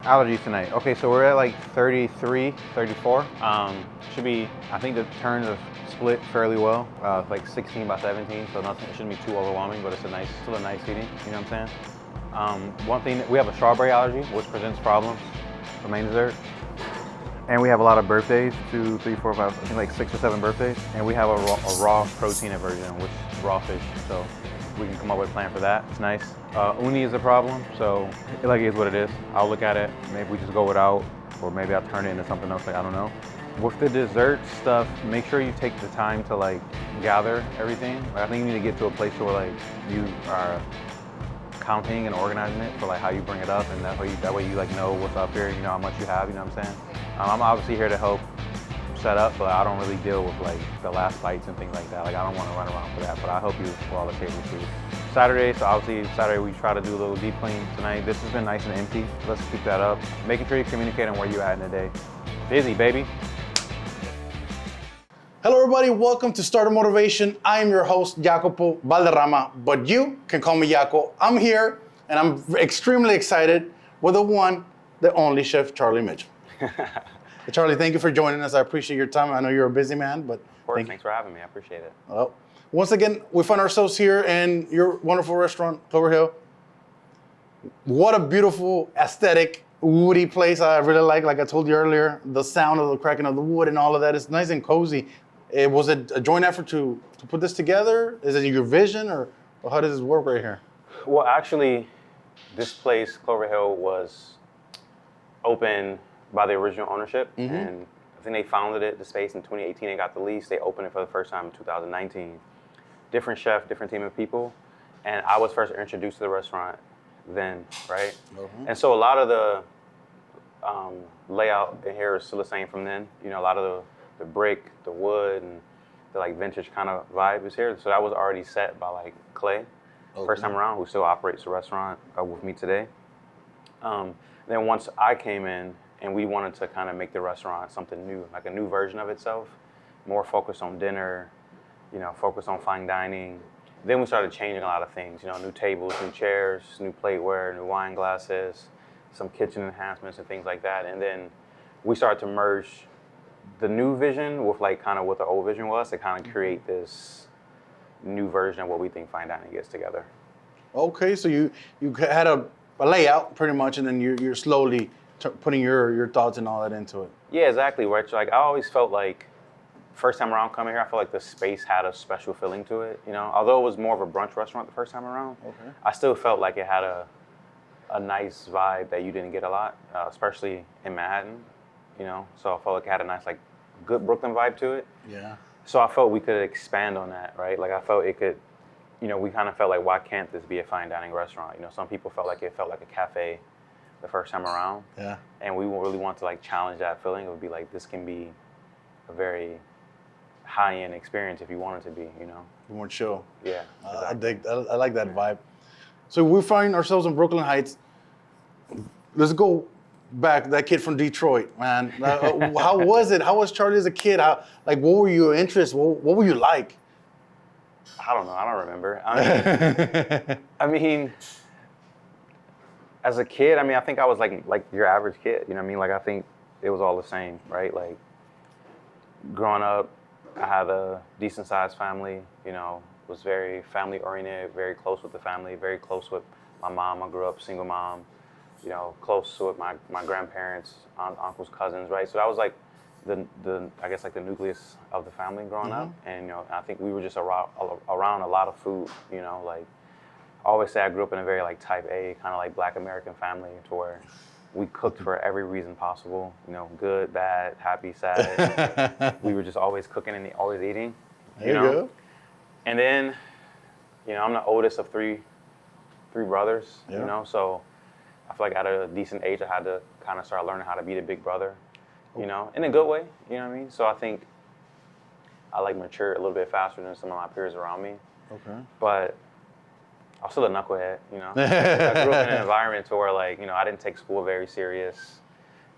Allergies tonight. Okay, so we're at like 33, 34. Should be, I think the turns have split fairly well, like 16 by 17, so nothing, it shouldn't be too overwhelming, but it's still a nice seating, you know what I'm saying? One thing, we have a strawberry allergy, which presents problems for main dessert. And we have a lot of birthdays, 2, 3, 4, 5, I think like 6 or 7 birthdays. And we have a raw protein version, which is raw fish. So we can come up with a plan for that. It's nice. Uni is a problem, so it like is what it is. I'll look at it, maybe we just go without, or maybe I'll turn it into something else, like I don't know. With the dessert stuff, make sure you take the time to like gather everything. Like, I think you need to get to a place where like you are counting and organizing it for like how you bring it up, and that way you like know what's up here, you know how much you have, you know what I'm saying? I'm obviously here to help set up, but I don't really deal with like the last bites and things like that. Like I don't want to run around for that, but I help you with all the table food. Saturday, so obviously Saturday we try to do a little deep clean. Tonight, this has been nice and empty. Let's keep that up. Making sure you communicate on where you're at in the day. Busy, baby. Hello everybody, welcome to Starter Motivation. I am your host, Jacoppo Balderama, but you can call me Jaco. I'm here and I'm extremely excited with the one, the only Chef Charlie Mitchell. Charlie, thank you for joining us. I appreciate your time. I know you're a busy man, but of course, thanks for having me. I appreciate it. Well, once again, we find ourselves here in your wonderful restaurant, Clover Hill. What a beautiful, aesthetic, woody place. I really like I told you earlier, the sound of the cracking of the wood and all of that. It's nice and cozy. Was it a joint effort to put this together? Is it your vision, or how does this work right here? Well, actually, this place, Clover Hill, was open by the original ownership, and I think they founded the space in 2018. They got the lease. They opened it for the first time in 2019. Different chef, different team of people, and I was first introduced to the restaurant then, right? And so a lot of the layout in here is still the same from then. You know, a lot of the brick, the wood, and the like vintage kind of vibe is here. So that was already set by like Clay, first time around, who still operates the restaurant with me today. Then once I came in, and we wanted to kind of make the restaurant something new, like a new version of itself, more focused on dinner, you know, focused on fine dining. Then we started changing a lot of things, you know, new tables, new chairs, new plateware, new wine glasses, some kitchen enhancements and things like that. And then we started to merge the new vision with like kind of what the old vision was to kind of create this new version of what we think fine dining gets together. Okay, so you had a layout pretty much, and then you're slowly putting your thoughts and all that into it. Yeah, exactly. Right. Like I always felt like first time around coming here, I felt like the space had a special feeling to it. You know, although it was more of a brunch restaurant the first time around, I still felt like it had a nice vibe that you didn't get a lot, especially in Manhattan. You know, so I felt like it had a nice, like, good Brooklyn vibe to it. Yeah. So I felt we could expand on that, right? Like I felt it could, you know, we kind of felt like, why can't this be a fine dining restaurant? You know, some people felt like it felt like a cafe the first time around. Yeah. And we really want to like challenge that feeling. It would be like, this can be a very high-end experience if you want it to be, you know? You want chill. Yeah. Exactly. I like that vibe. So we find ourselves in Brooklyn Heights. Let's go back, that kid from Detroit, man. How was it? How was Charlie as a kid? What were your interests? What were you like? I don't know. I don't remember. I mean, as a kid, I mean, I think I was like your average kid. You know what I mean? Like I think it was all the same, right? Like growing up, I had a decent sized family. You know, was very family oriented, very close with the family, very close with my mom. I grew up single mom. You know, close with my grandparents, uncles, cousins, right? So that was like the I guess like the nucleus of the family growing up. And you know, I think we were just around a lot of food. You know, like I always say I grew up in a very like type A kind of like Black American family, to where we cooked for every reason possible. You know, good, bad, happy, sad. We were just always cooking and always eating. You know? Go. And then, you know, I'm the oldest of three brothers. You know, so I feel like at a decent age, I had to kind of start learning how to be the big brother, you know, in a good way, you know what I mean? So I think I like matured a little bit faster than some of my peers around me. Okay. But I was still a knucklehead, you know. I grew up in an environment to where, like, you know, I didn't take school very serious,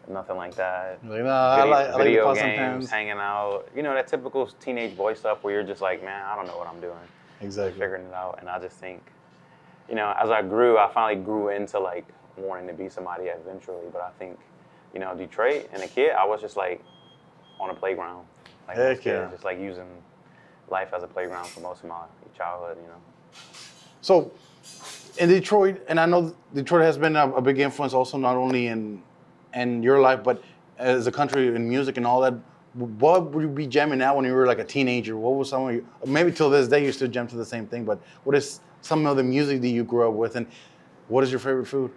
nothing like that. Like, no, I like video games, sometimes. hanging out, you know, that typical teenage boy stuff where you're just like, man, I don't know what I'm doing. Exactly. Figuring it out, and I just think, you know, as I grew, I finally grew into like wanting to be somebody eventually. But I think, Detroit and a kid, I was just like on a playground. Like Heck most kids, yeah. just like using life as a playground for most of my childhood, So in Detroit, and I know Detroit has been a big influence also not only in your life, but as a country in music and all that. What would you be jamming out when you were like a teenager? What was some of you, maybe till this day you still jam to the same thing, but what is some of the music that you grew up with, and what is your favorite food?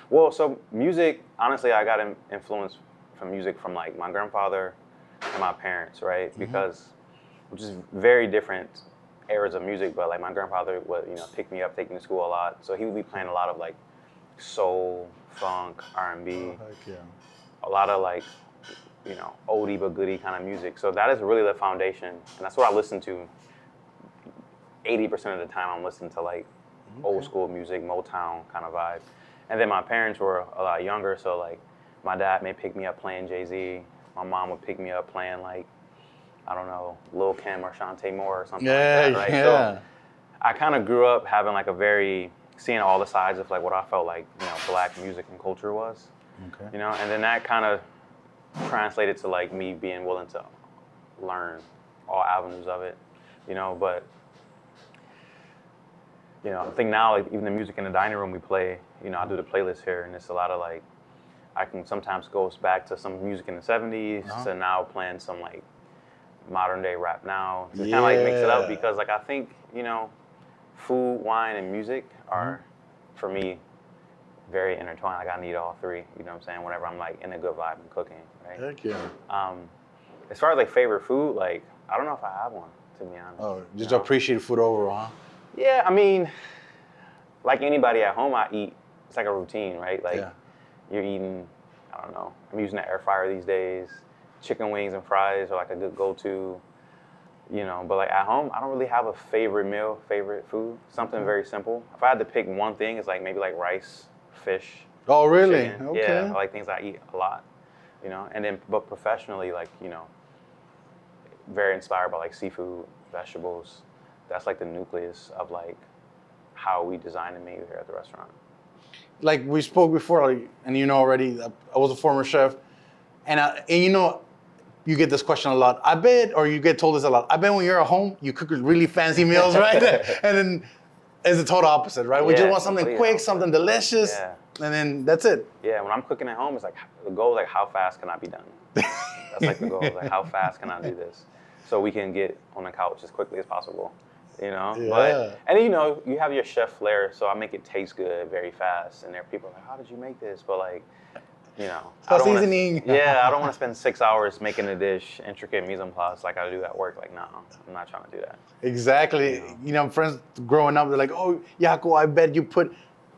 Well, so music, honestly, I got influence from music from like my grandfather and my parents, right? Because, which is very different eras of music, but like my grandfather would, pick me up, take me to school a lot. So he would be playing a lot of like soul, funk, R&B, Heck yeah. a lot of like, oldie but goodie kind of music. So that is really the foundation. And that's what I listen to. 80% of the time I'm listening to like old school music, Motown kind of vibe. And then my parents were a lot younger, so like my dad may pick me up playing Jay-Z. My mom would pick me up playing like, I don't know, Lil' Kim or Shantae Moore or something like that, right? Yeah. So I kind of grew up having like seeing all the sides of like what I felt like, black music and culture was. Okay. And then that kind of translated to like me being willing to learn all avenues of it, but I think now like even the music in the dining room we play, I do the playlist here and it's a lot of like, I can sometimes go back to some music in the 70s to now playing some like modern day rap now to kind of like mix it up because like I think, food, wine, and music are for me very intertwined. Like I need all three, you know what I'm saying? Whenever I'm like in a good vibe and cooking, right? Heck yeah. As far as like favorite food, like I don't know if I have one, to be honest. Oh, just appreciate food overall, huh? Yeah, I mean, like anybody at home, I eat. It's like a routine, right? Like you're eating, I don't know. I'm using the air fryer these days. Chicken wings and fries are like a good go-to, But like at home, I don't really have a favorite meal, favorite food. Something very simple. If I had to pick one thing, it's like maybe like rice, fish. Oh, really? Chicken. Okay. Yeah, I like things I eat a lot, And then, but professionally, like, very inspired by like seafood, vegetables. That's like the nucleus of like how we design the menu here at the restaurant. Like we spoke before, like, and already, I was a former chef, and you get this question a lot. I bet, or you get told this a lot. I bet when you're at home, you cook really fancy meals, right? And then it's the total opposite, right? We just want something quick, something delicious, and then that's it. Yeah, when I'm cooking at home, it's like the goal is like how fast can I be done? That's like the goal. Like how fast can I do this, so we can get on the couch as quickly as possible. Yeah. But and you have your chef flair, so I make it taste good very fast. And there are people like, how did you make this? But like, How seasoning. I don't want to spend 6 hours making a dish, intricate mise en place like I do at work. Like, no, I'm not trying to do that. Exactly. Friends growing up, they're like, oh, Jaco, I bet you put.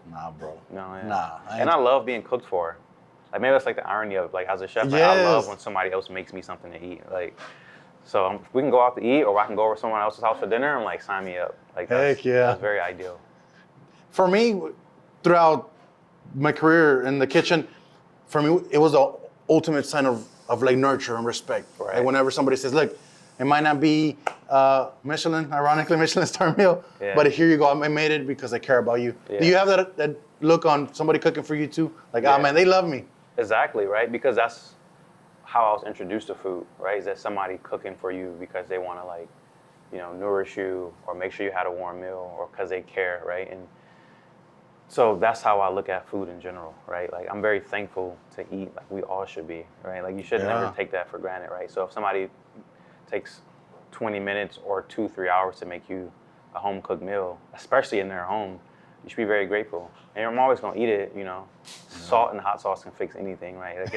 Nah, bro. No, yeah. Nah. And I love being cooked for. Like maybe that's like the irony of like as a chef, like, I love when somebody else makes me something to eat. Like, so we can go out to eat, or I can go over to someone else's house for dinner and like sign me up. Like that's very ideal. For me, throughout my career in the kitchen, for me, it was the ultimate sign of like nurture and respect. Right. Like whenever somebody says, look, it might not be Michelin-starred meal, but here you go, I made it because I care about you. Yeah. Do you have that look on somebody cooking for you too? Like, oh man, they love me. Exactly, right? Because that's how I was introduced to food, right? Is that somebody cooking for you because they want to like, nourish you or make sure you had a warm meal or because they care, right? And so that's how I look at food in general, right? Like I'm very thankful to eat, like we all should be, right? Like you should never take that for granted, right? So if somebody takes 20 minutes or 2-3 hours to make you a home cooked meal, especially in their home, you should be very grateful. And I'm always gonna eat it, Salt and hot sauce can fix anything, right? Like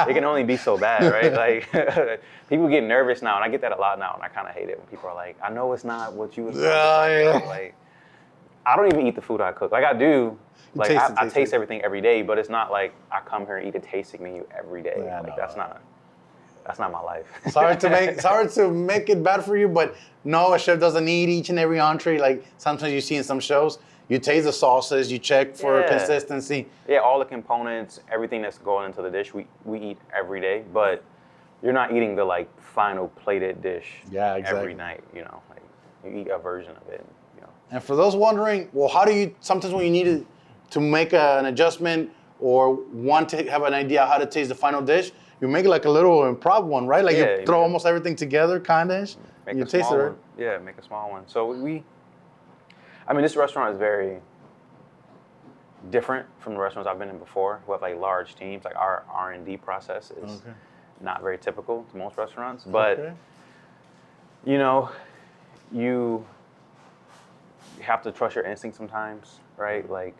it can only be so bad, right? Like people get nervous now, and I get that a lot now, and I kind of hate it when people are like, I know it's not what you was like, I don't even eat the food I cook. Like I do, like I taste everything every day, but it's not like I come here and eat a tasting menu every day. Yeah, like that's not my life. Sorry to make it bad for you, but no, a chef doesn't eat each and every entree. Like sometimes you see in some shows, you taste the sauces, you check for consistency. Yeah, all the components, everything that's going into the dish, we eat every day, but you're not eating the like final plated dish every night, Like you eat a version of it, And for those wondering, well, how do you, sometimes when you need to make an adjustment or want to have an idea how to taste the final dish, you make like a little improv one, right? Like you throw almost everything together, kind of. You taste it, right? Yeah, make a small one. So this restaurant is very different from the restaurants I've been in before. We have like large teams. Like our R&D process is not very typical to most restaurants, but you have to trust your instinct sometimes, right? Like,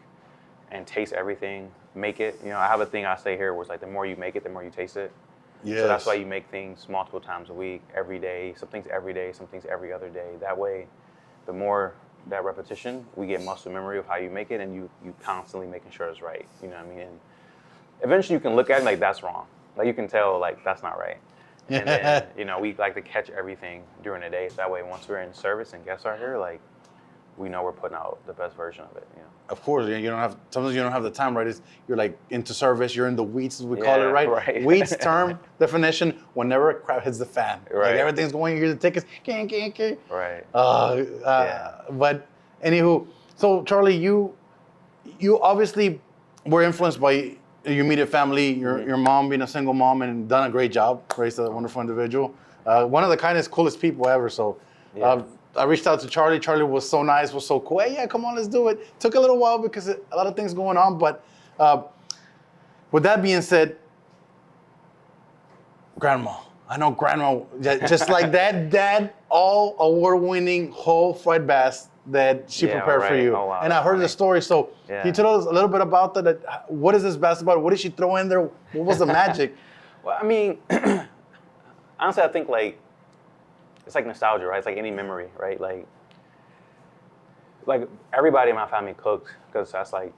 and taste everything, make it. I have a thing I say here where it's like the more you make it, the more you taste it. Yes. So that's why you make things multiple times a week, every day. Some things every day, some things every other day. That way, the more that repetition, we get muscle memory of how you make it, and you constantly making sure it's right. You know what I mean? And eventually you can look at it like that's wrong. Like you can tell like that's not right. And then, we like to catch everything during the day. So that way once we're in service and guests are here, like we know we're putting out the best version of it. Of course, sometimes you don't have the time, right? You're like into service, you're in the weeds, as we call it, right? Weeds term definition, whenever a crowd hits the fan. Right. Like everything's going, you hear the tickets, Right. But anywho, so Charlie, you obviously were influenced by your immediate family, your mom being a single mom and done a great job, raised a wonderful individual. One of the kindest, coolest people ever. So I reached out to Charlie. Charlie was so nice, was so cool. Hey, yeah, come on, let's do it. Took a little while because a lot of things going on. But with that being said, Grandma. I know Grandma, just like that dad, all award-winning whole fried bass that she prepared for you. Oh, wow. And I heard the story. So can you tell us a little bit about that? What is this bass about? What did she throw in there? What was the magic? Well, honestly, I think like, it's like nostalgia, right? It's like any memory, right? Like everybody in my family cooks because that's like,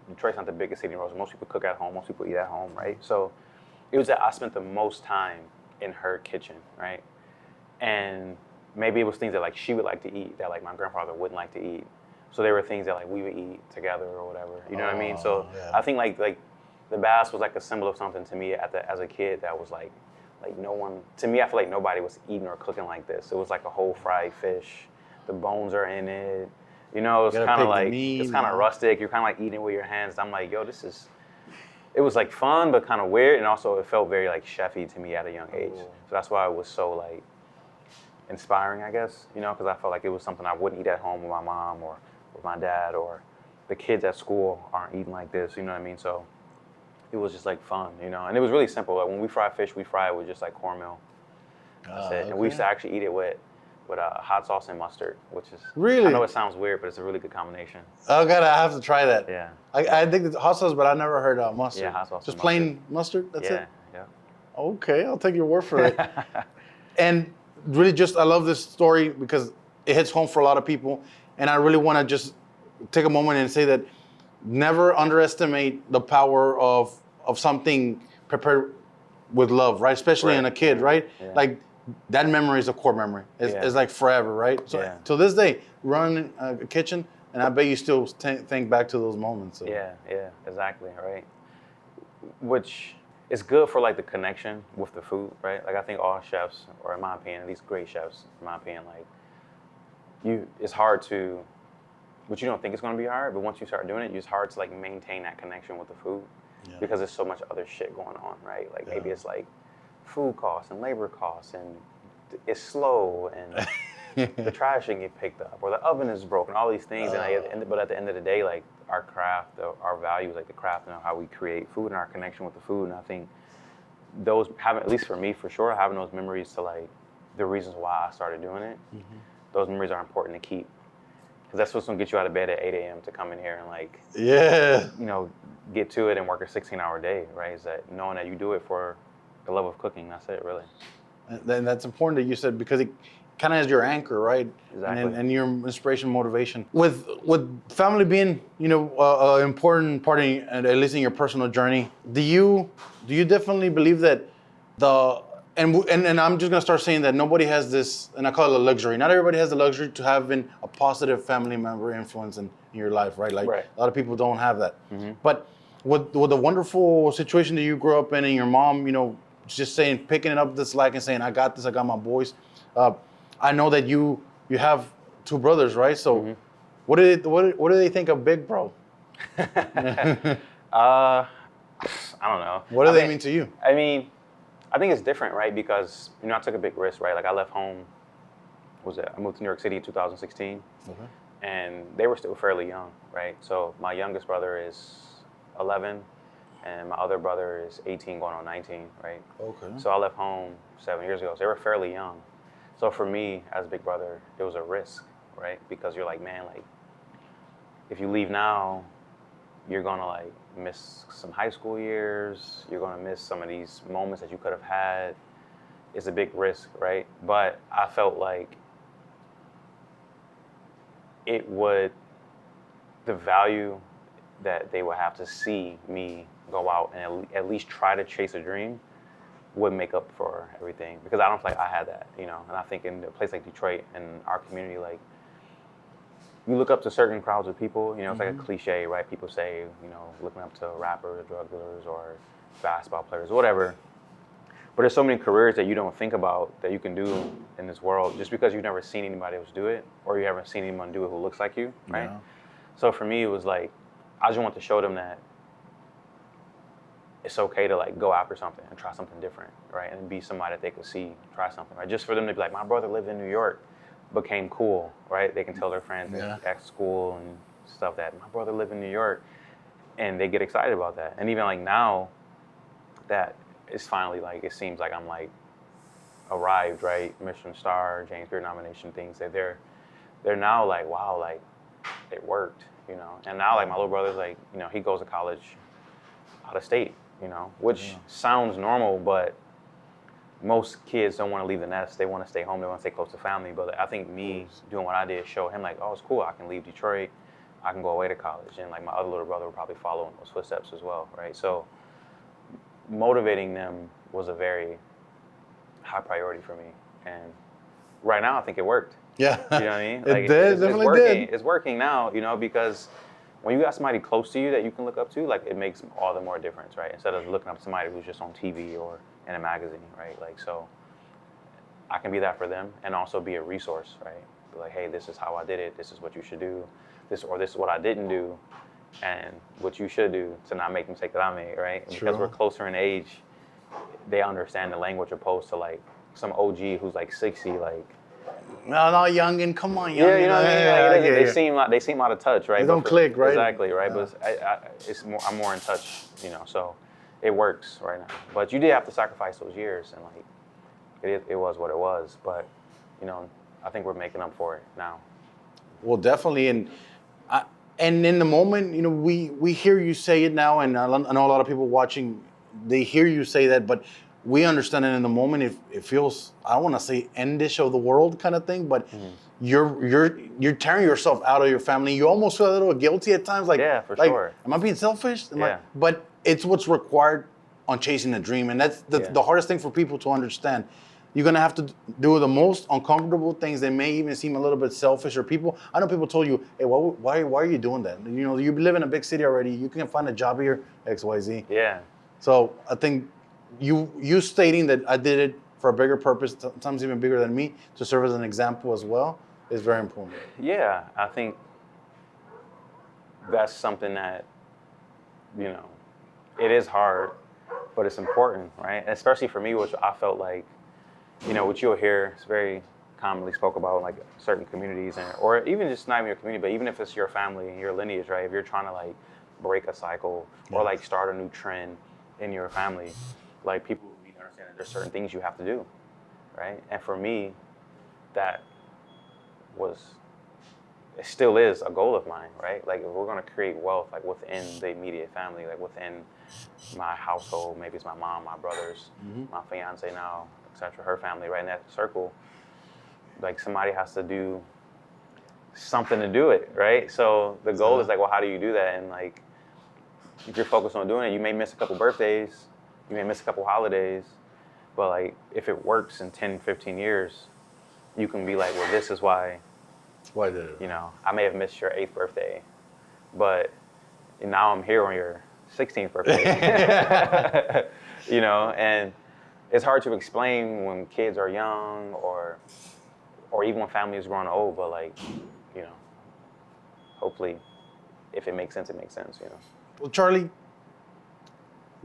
Detroit's not the biggest city in Rosa. Most people cook at home. Most people eat at home, right? So it was that I spent the most time in her kitchen, right? And maybe it was things that like she would like to eat that like my grandfather wouldn't like to eat. So there were things that like we would eat together or whatever. You know what I mean? So I think like the bass was like a symbol of something to me as a kid that was like no one, to me, I feel like nobody was eating or cooking like this. It was like a whole fried fish. The bones are in it. It's kind of like, it's kind of rustic. You're kind of like eating with your hands. I'm like, yo, it was like fun, but kind of weird. And also it felt very like chefy to me at a young age. So that's why it was so like inspiring, I guess, because I felt like it was something I wouldn't eat at home with my mom or with my dad, or the kids at school aren't eating like this, you know what I mean? So it was just like fun, and it was really simple. Like when we fry fish, we fry it with just like cornmeal. That's it. And we used to actually eat it with hot sauce and mustard, which is really. I know it sounds weird, but it's a really good combination. Oh God, I have to try that. Yeah. I think it's hot sauce, but I never heard mustard. Yeah, hot sauce. Just plain mustard. That's it. Yeah. Okay, I'll take your word for it. And really, I love this story because it hits home for a lot of people, and I really want to just take a moment and say that. Never underestimate the power of something prepared with love, right? Especially in a kid, right? Yeah. Like that memory is a core memory. It's like forever, right? So till this day, run a kitchen, and I bet you still think back to those moments. So. Yeah, exactly, right? Which is good for like the connection with the food, right? Like I think all chefs, or in my opinion, at least great chefs, in my opinion, like it's hard to. But you don't think it's going to be hard, but once you start doing it, it's hard to like maintain that connection with the food because there's so much other shit going on, right? Like maybe it's like food costs and labor costs, and it's slow, and the trash didn't get picked up, or the oven is broken, all these things. But at the end of the day, like our craft, our values, like the craft and how we create food and our connection with the food. And I think those having, at least for me, for sure, having those memories to like the reasons why I started doing it, those memories are important to keep. Because that's what's going to get you out of bed at 8 a.m. to come in here and like, get to it and work a 16-hour day, right? Is that knowing that you do it for the love of cooking. That's it, really. And that's important that you said, because it kind of is your anchor, right? Exactly. And your inspiration, motivation. With family being, an important part at least in your personal journey, do you definitely believe that and I'm just gonna start saying that nobody has this, and I call it a luxury. Not everybody has the luxury to having a positive family member influence in your life, right? Like a lot of people don't have that. Mm-hmm. But with the wonderful situation that you grew up in, and your mom, just picking it up the slack and saying, "I got this. I got my boys." I know that you have two brothers, right? So, what do they think of Big Bro? I don't know. What do they mean to you? I mean, I think it's different, right? Because I took a big risk, right? Like I left home. I moved to New York City in 2016, and they were still fairly young, right? So my youngest brother is 11, and my other brother is 18, going on 19, right? Okay. So I left home 7 years ago. So they were fairly young. So for me, as a big brother, it was a risk, right? Because you're like, man, like if you leave now, you're gonna like miss some high school years. You're gonna miss some of these moments that you could have had. It's a big risk, right? But I felt like the value that they would have to see me go out and at least try to chase a dream would make up for everything. Because I don't feel like I had that, And I think in a place like Detroit and our community, like, you look up to certain crowds of people, it's like a cliche, right? People say, looking up to rappers, drug dealers, or basketball players, whatever. But there's so many careers that you don't think about that you can do in this world just because you've never seen anybody else do it, or you haven't seen anyone do it who looks like you, right? Yeah. So for me, it was like, I just want to show them that it's okay to like go after something and try something different, right? And be somebody that they could see, try something, right? Just for them to be like, my brother lived in New York, became cool, right? They can tell their friends at school and stuff that my brother lived in New York, and they get excited about that. And even like now that it's finally like, it seems like I'm like arrived, right? Michelin-starred, James Beard nomination, things that they're now like, wow, like it worked, And now like my little brother's like, he goes to college out of state, which sounds normal, but most kids don't want to leave the nest. They want to stay home. They want to stay close to family. But I think me doing what I did showed him like, oh, it's cool. I can leave Detroit. I can go away to college. And like my other little brother would probably follow in those footsteps as well, right? So motivating them was a very high priority for me. And right now I think it worked. Yeah. You know what I mean? It like, did, definitely working. did. It's working now, because when you got somebody close to you that you can look up to, like it makes all the more difference, right? Instead of looking up to somebody who's just on TV or in a magazine, right? Like, so I can be that for them and also be a resource, right? Be like, hey, this is how I did it. This is what you should do. This is what I didn't do, and what you should do to not make the mistake that I made, right? And because we're closer in age, they understand the language opposed to like some OG who's like 60, like. No, youngin, come on, youngin. Yeah, you know what I mean? They seem out of touch, right? They don't click, right? Exactly, right? Yeah. But I'm more in touch, so it works right now. But you did have to sacrifice those years, and like it was what it was. But I think we're making up for it now. Well, definitely, and in the moment, we hear you say it now, and I know a lot of people watching, they hear you say that, but we understand it in the moment. It feels, I don't want to say endish of the world kind of thing, but you're tearing yourself out of your family. You almost feel a little guilty at times, like, yeah, for sure. Am I being selfish? Yeah. But it's what's required on chasing a dream, and that's the hardest thing for people to understand. You're gonna have to do the most uncomfortable things that may even seem a little bit selfish. Or I know people told you, hey, why are you doing that? You live in a big city already. You can find a job here, XYZ. Yeah. So I think you stating that I did it for a bigger purpose, sometimes even bigger than me, to serve as an example as well, is very important. Yeah, I think that's something that, it is hard, but it's important, right? And especially for me, which I felt like, what you'll hear is very commonly spoke about in like certain communities, or even just not even your community, but even if it's your family and your lineage, right? If you're trying to like break a cycle or like start a new trend in your family, like people need to understand that there's certain things you have to do, right? And for me, it still is a goal of mine, right? Like if we're gonna create wealth, like within the immediate family, like within my household, maybe it's my mom, my brothers, my fiance now, etc., her family, right in that circle, like somebody has to do something to do it, right? So the goal is like, well, how do you do that? And like, if you're focused on doing it, you may miss a couple birthdays, you may miss a couple holidays, but like if it works in 10, 15 years, you can be like, well, this is why did it? I may have missed your 8th birthday, but now I'm here on your 16th birthday. And it's hard to explain when kids are young or even when families growing old, but like, hopefully if it makes sense, it makes sense, you know. Well, Charlie,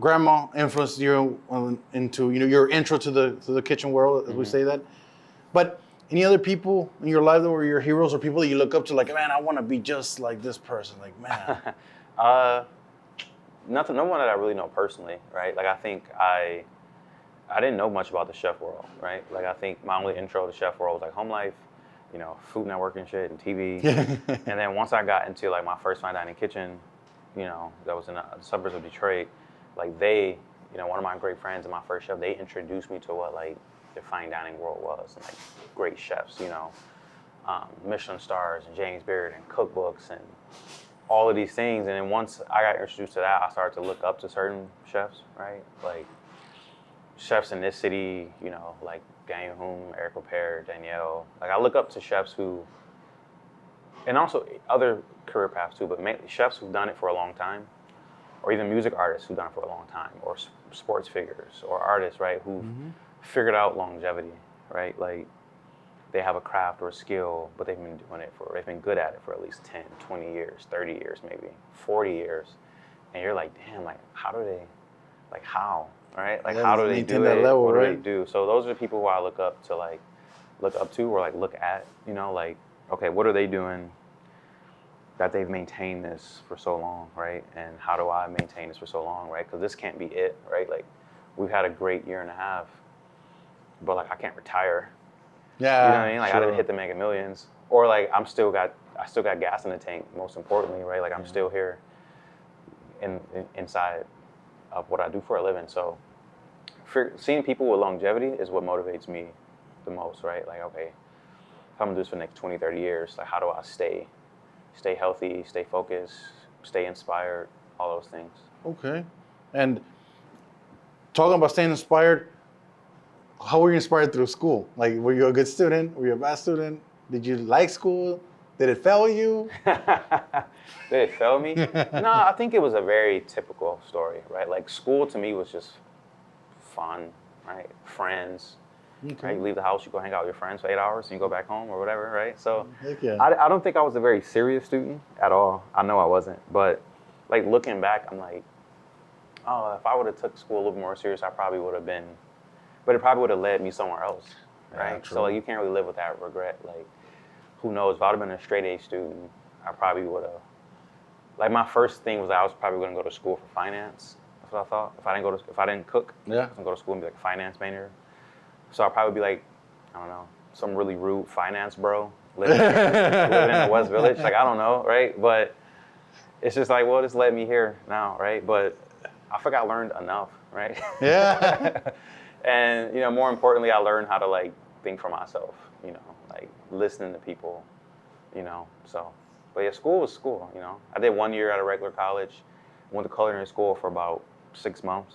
grandma influenced you into your intro to the kitchen world, as we say that. But any other people in your life that were your heroes or people that you look up to, like, man, I want to be just like this person, like, man. Nothing, no one that I really know personally, right? Like I think I didn't know much about the chef world, right? Like I think my only intro to chef world was like home life, you know, Food Network and shit and TV. And then once I got into like my first fine dining kitchen, you know, that was in the suburbs of Detroit, like they, you know, one of my great friends and my first chef, they introduced me to what like the fine dining world was, and like great chefs, you know, Michelin stars and James Beard and cookbooks and all of these things. And then once I got introduced to that, I started to look up to certain chefs, right? Like chefs in this city, you know, like Daniel Hume, Eric Lepere, Danielle. Like I look up to chefs who, and also other career paths too, but mainly chefs who've done it for a long time, or even music artists who've done it for a long time, or sports figures, or artists, right, who've figured out longevity, right? Like they have a craft or a skill, but they've been good at it for at least 10, 20 years, 30 years, maybe 40 years. And you're like, damn, like how, right? Like how do they do it? Level, what do right? they do? So those are the people who I look up to or like look at, you know, like, okay, what are they doing that they've maintained this for so long, right? And how do I maintain this for so long, right? Because this can't be it, right? Like we've had a great year and a half, but like I can't retire. Yeah, you know what I mean? Like sure. I didn't hit the Mega Millions, or like I still got gas in the tank. Most importantly, right? Like I'm still here, inside of what I do for a living. So, seeing people with longevity is what motivates me the most, right? Like, okay, if I'm gonna do this for the next 20, 30 years, like how do I stay healthy, stay focused, stay inspired, all those things. Okay, and talking about staying inspired. How were you inspired through school? Like, were you a good student? Were you a bad student? Did you like school? Did it fail you? Did it fail me? No, I think it was a very typical story, right? Like school to me was just fun, right? Friends, right? You leave the house, you go hang out with your friends for 8 hours, and you go back home or whatever, right? So yeah. I don't think I was a very serious student at all. I know I wasn't, but like looking back, I'm like, oh, if I would have took school a little more serious, I probably would have been. But it probably would have led me somewhere else, right? Yeah, so like you can't really live with that regret. Like, who knows? If I'd have been a straight A student, I probably would have. Like my first thing was I was probably going to go to school for finance. That's what I thought. If I didn't cook, I was going to go to school and be like a finance major. So I'd probably be like, I don't know, some really rude finance bro living in the West Village. Like I don't know, right? But it's just like, well, this led me here now, right? But I feel like I learned enough, right? Yeah. And, you know, more importantly, I learned how to, like, think for myself, you know, like, listening to people, you know, so. But, yeah, school was school, you know. I did 1 year at a regular college, went to culinary school for about 6 months.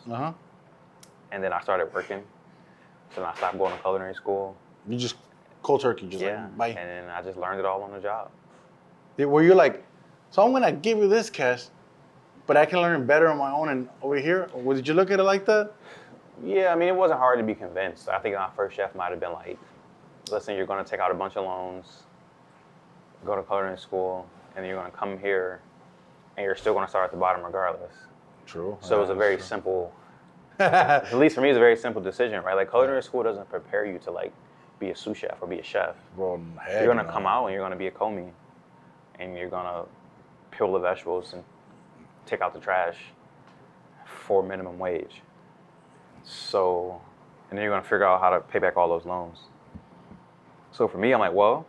And then I started working. So then I stopped going to culinary school. You just cold turkey, just like, bye. And then I just learned it all on the job. Were you like, so I'm going to give you this cash, but I can learn better on my own and over here? Or did you look at it like that? Yeah, I mean, it wasn't hard to be convinced. I think my first chef might have been like, listen, you're going to take out a bunch of loans, go to culinary school, and then you're going to come here, and you're still going to start at the bottom regardless. True. So it was a very simple, at least for me, it's a very simple decision, right? Like culinary school doesn't prepare you to like be a sous chef or be a chef. Well, you're going to come out and you're going to be a commis, and you're going to peel the vegetables and take out the trash for minimum wage. So, and then you're going to figure out how to pay back all those loans. So for me, I'm like, well,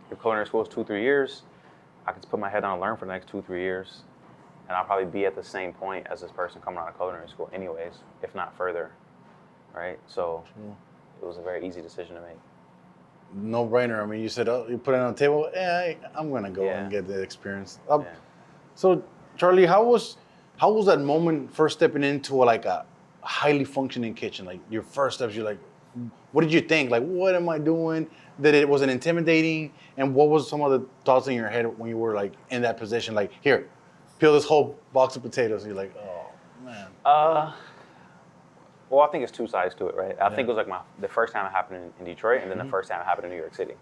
if culinary school is 2-3 years, I can just put my head down and learn for the next 2-3 years. And I'll probably be at the same point as this person coming out of culinary school anyways, if not further, right? So it was a very easy decision to make. No brainer. I mean, you said, you put it on the table, I'm going to go and get the experience. So Charlie, how was that moment first stepping into like a highly functioning kitchen? Like your first steps, you're like, what did you think? Like, what am I doing? That it wasn't intimidating? And what was some of the thoughts in your head when you were like in that position? Like, here, peel this whole box of potatoes. And you're like, oh man. Well, I think it's two sides to it, right? I think it was like the first time it happened in Detroit, and then the first time it happened in New York City.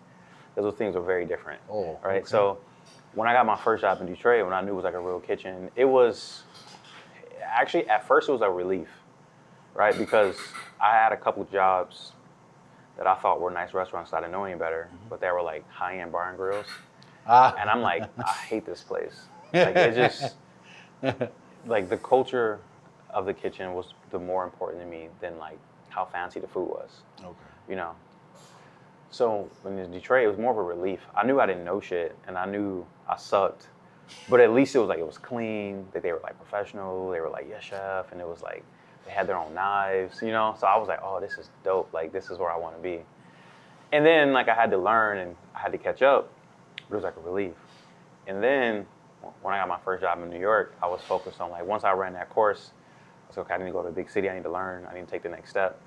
Those things were very different, right? Okay. So when I got my first job in Detroit, when I knew it was like a real kitchen, it was actually at first it was a relief, right? Because I had a couple jobs that I thought were nice restaurants that I didn't know any better, but they were like high-end bar and grills. And I'm like, I hate this place. Like it just, like the culture of the kitchen was the more important to me than like how fancy the food was. Okay. You know? So when in Detroit, it was more of a relief. I knew I didn't know shit and I knew I sucked, but at least it was like, it was clean, that they were like professional, they were like, yes, chef, and it was like, they had their own knives, you know? So I was like, oh, this is dope. Like, this is where I want to be. And then, like, I had to learn and I had to catch up, but it was like a relief. And then, when I got my first job in New York, I was focused on, like, once I ran that course, I was like, okay, I need to go to a big city, I need to learn, I need to take the next step.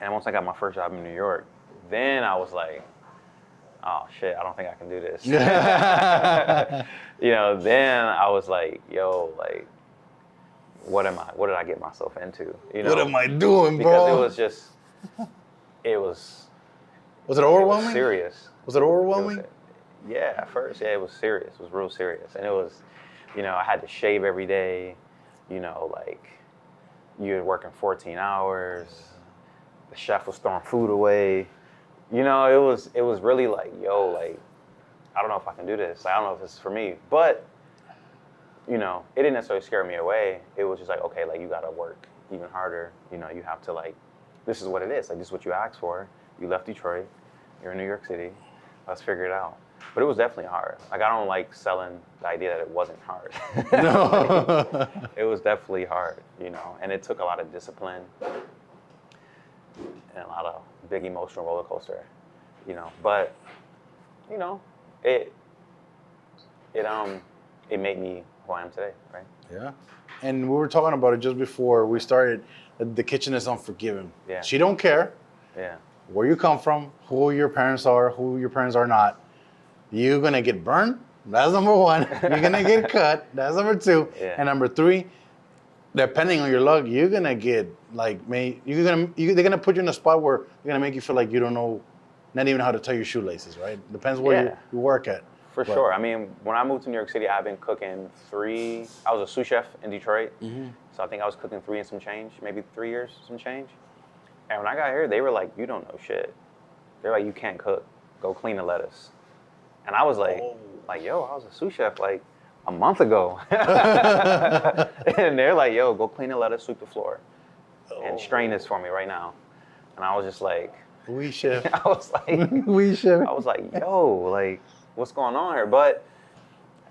And once I got my first job in New York, then I was like, oh, shit, I don't think I can do this. You know, then I was like, yo, like, what did I get myself into? You know, what am I doing, bro? Because it was just, Was it overwhelming? It was serious. Was it overwhelming? Yeah, at first, yeah, it was serious. It was real serious. And it was, you know, I had to shave every day, you know, like, you're working 14 hours, the chef was throwing food away. You know, it was really like, yo, like, I don't know if I can do this. Like, I don't know if this is for me. But, you know, it didn't necessarily scare me away. It was just like, okay, like, you gotta work even harder. You know, you have to, like, this is what it is. Like, this is what you asked for. You left Detroit. You're in New York City. Let's figure it out. But it was definitely hard. Like, I don't like selling the idea that it wasn't hard. No. Like, it was definitely hard, you know, and it took a lot of discipline and a lot of big emotional roller coaster, you know. But, you know, it made me who I am today, right? Yeah. And we were talking about it just before we started. The kitchen is unforgiving. Yeah. She don't care. Yeah. Where you come from, who your parents are not. You're gonna get burned. That's number one. You're gonna get cut. That's number two. Yeah. And number three, depending on your luck, you're gonna get like they're gonna put you in a spot where they're gonna make you feel like you don't know, not even how to tie your shoelaces, right? Depends where you work at. For sure. I mean, when I moved to New York City, I've been cooking I was a sous chef in Detroit. Mm-hmm. So I think I was cooking 3 and some change, maybe 3 years, some change. And when I got here, they were like, you don't know shit. They're like, you can't cook. Go clean the lettuce. And I was like, yo, I was a sous chef like a month ago. And they're like, yo, go clean the lettuce, sweep the floor, and strain this for me right now. And I was just like, oui, chef. I was like, oui, chef. I was like, yo, like, what's going on here? But